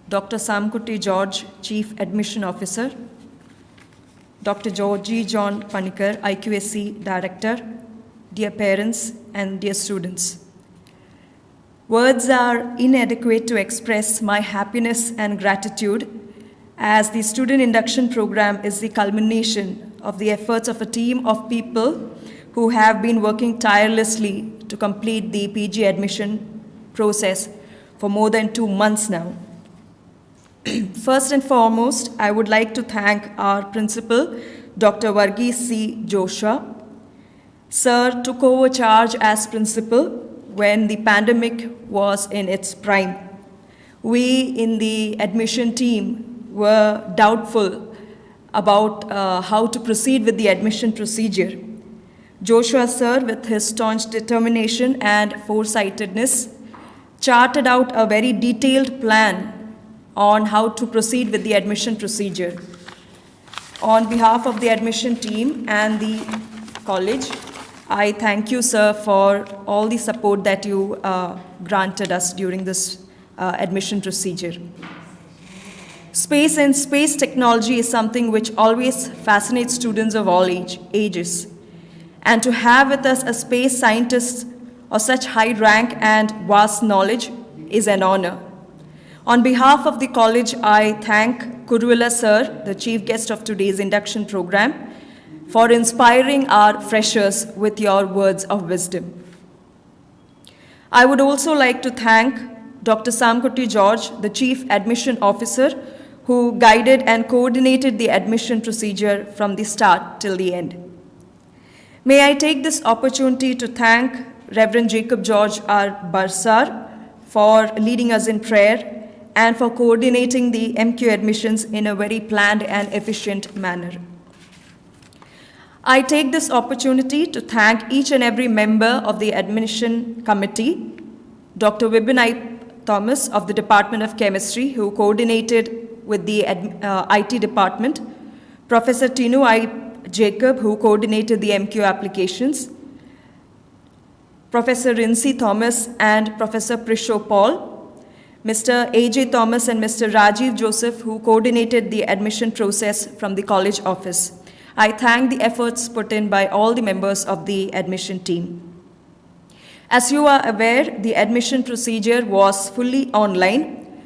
Dr. Samkuti George, Chief Admission Officer, Dr. Georgie John Panikar, IQSC Director, dear parents and dear students. Words are inadequate to express my happiness and gratitude, as the Student Induction Program is the culmination of the efforts of a team of people who have been working tirelessly to complete the PG admission process for more than 2 months now. First and foremost, I would like to thank our principal, Dr. Varghese C. Joshua. Sir took over charge as principal when the pandemic was in its prime. We in the admission team were doubtful about how to proceed with the admission procedure. Joshua sir, with his staunch determination and foresightedness, charted out a very detailed plan on how to proceed with the admission procedure. On behalf of the admission team and the college, I thank you, sir, for all the support that you granted us during this admission procedure. Space and space technology is something which always fascinates students of all ages. And to have with us a space scientist of such high rank and vast knowledge is an honor. On behalf of the college, I thank Kurula sir, the chief guest of today's induction program, for inspiring our freshers with your words of wisdom. I would also like to thank Dr. Samkuti George, the Chief Admission Officer, who guided and coordinated the admission procedure from the start till the end. May I take this opportunity to thank Reverend Jacob George R. Barsar for leading us in prayer and for coordinating the MQ admissions in a very planned and efficient manner. I take this opportunity to thank each and every member of the admission committee, Dr. Vibin I. Thomas of the Department of Chemistry, who coordinated with the IT department, Professor Tinu I. Jacob, who coordinated the MQ applications, Professor Rincy Thomas and Professor Prisho Paul, Mr. A.J. Thomas and Mr. Rajiv Joseph, who coordinated the admission process from the college office. I thank the efforts put in by all the members of the admission team. As you are aware, the admission procedure was fully online.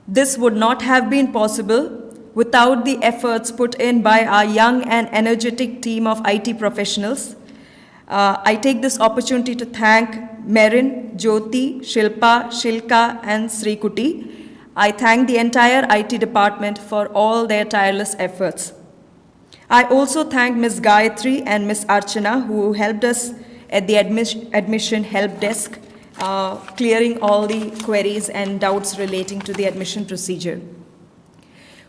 This would not have been possible without the efforts put in by our young and energetic team of IT professionals. I take this opportunity to thank Merin, Jyoti, Shilpa, Shilka, and Srikuti. I thank the entire IT department for all their tireless efforts. I also thank Ms. Gayatri and Ms. Archana, who helped us at the admission help desk, clearing all the queries and doubts relating to the admission procedure.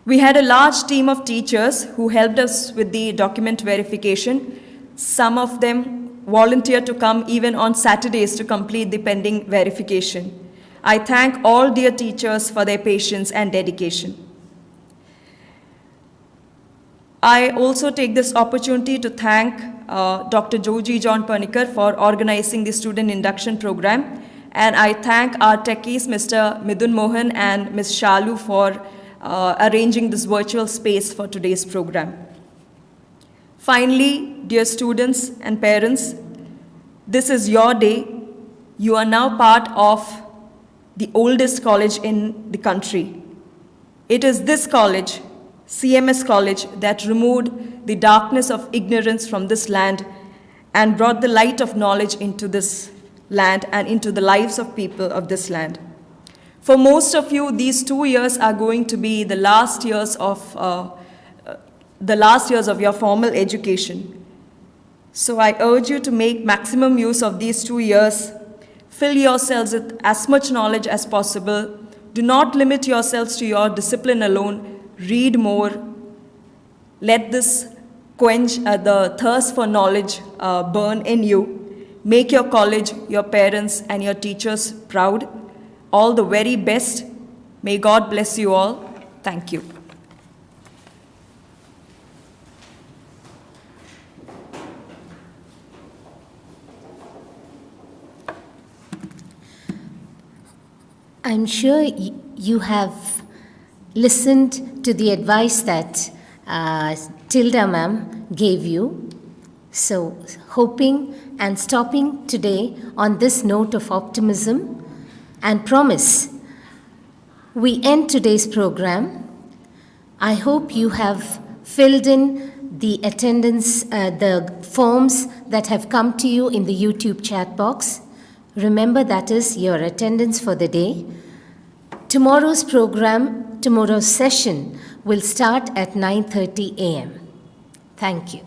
We had a large team of teachers who helped us with the document verification. Some of them volunteered to come even on Saturdays to complete the pending verification. I thank all dear teachers for their patience and dedication. I also take this opportunity to thank Dr. Joji John Pernicker for organizing the student induction program, and I thank our techies, Mr. Midun Mohan and Ms. Shalu, for arranging this virtual space for today's program. Finally, dear students and parents, this is your day. You are now part of the oldest college in the country. It is this college, CMS College, that removed the darkness of ignorance from this land and brought the light of knowledge into this land and into the lives of people of this land. For most of you, these 2 years are going to be the last years of your formal education. So I urge you to make maximum use of these 2 years. Fill yourselves with as much knowledge as possible. Do not limit yourselves to your discipline alone. Read more. Let this quench the thirst for knowledge burn in you. Make your college, your parents, and your teachers proud. All the very best. May God bless you all. Thank you. I'm sure you have listened to the advice that Tilda ma'am gave you. So, hoping and stopping today on this note of optimism and promise, we end today's program. I hope you have filled in the attendance, the forms that have come to you in the YouTube chat box. Remember, that is your attendance for the day. Tomorrow's program, tomorrow's session will start at 9:30 a.m. Thank you.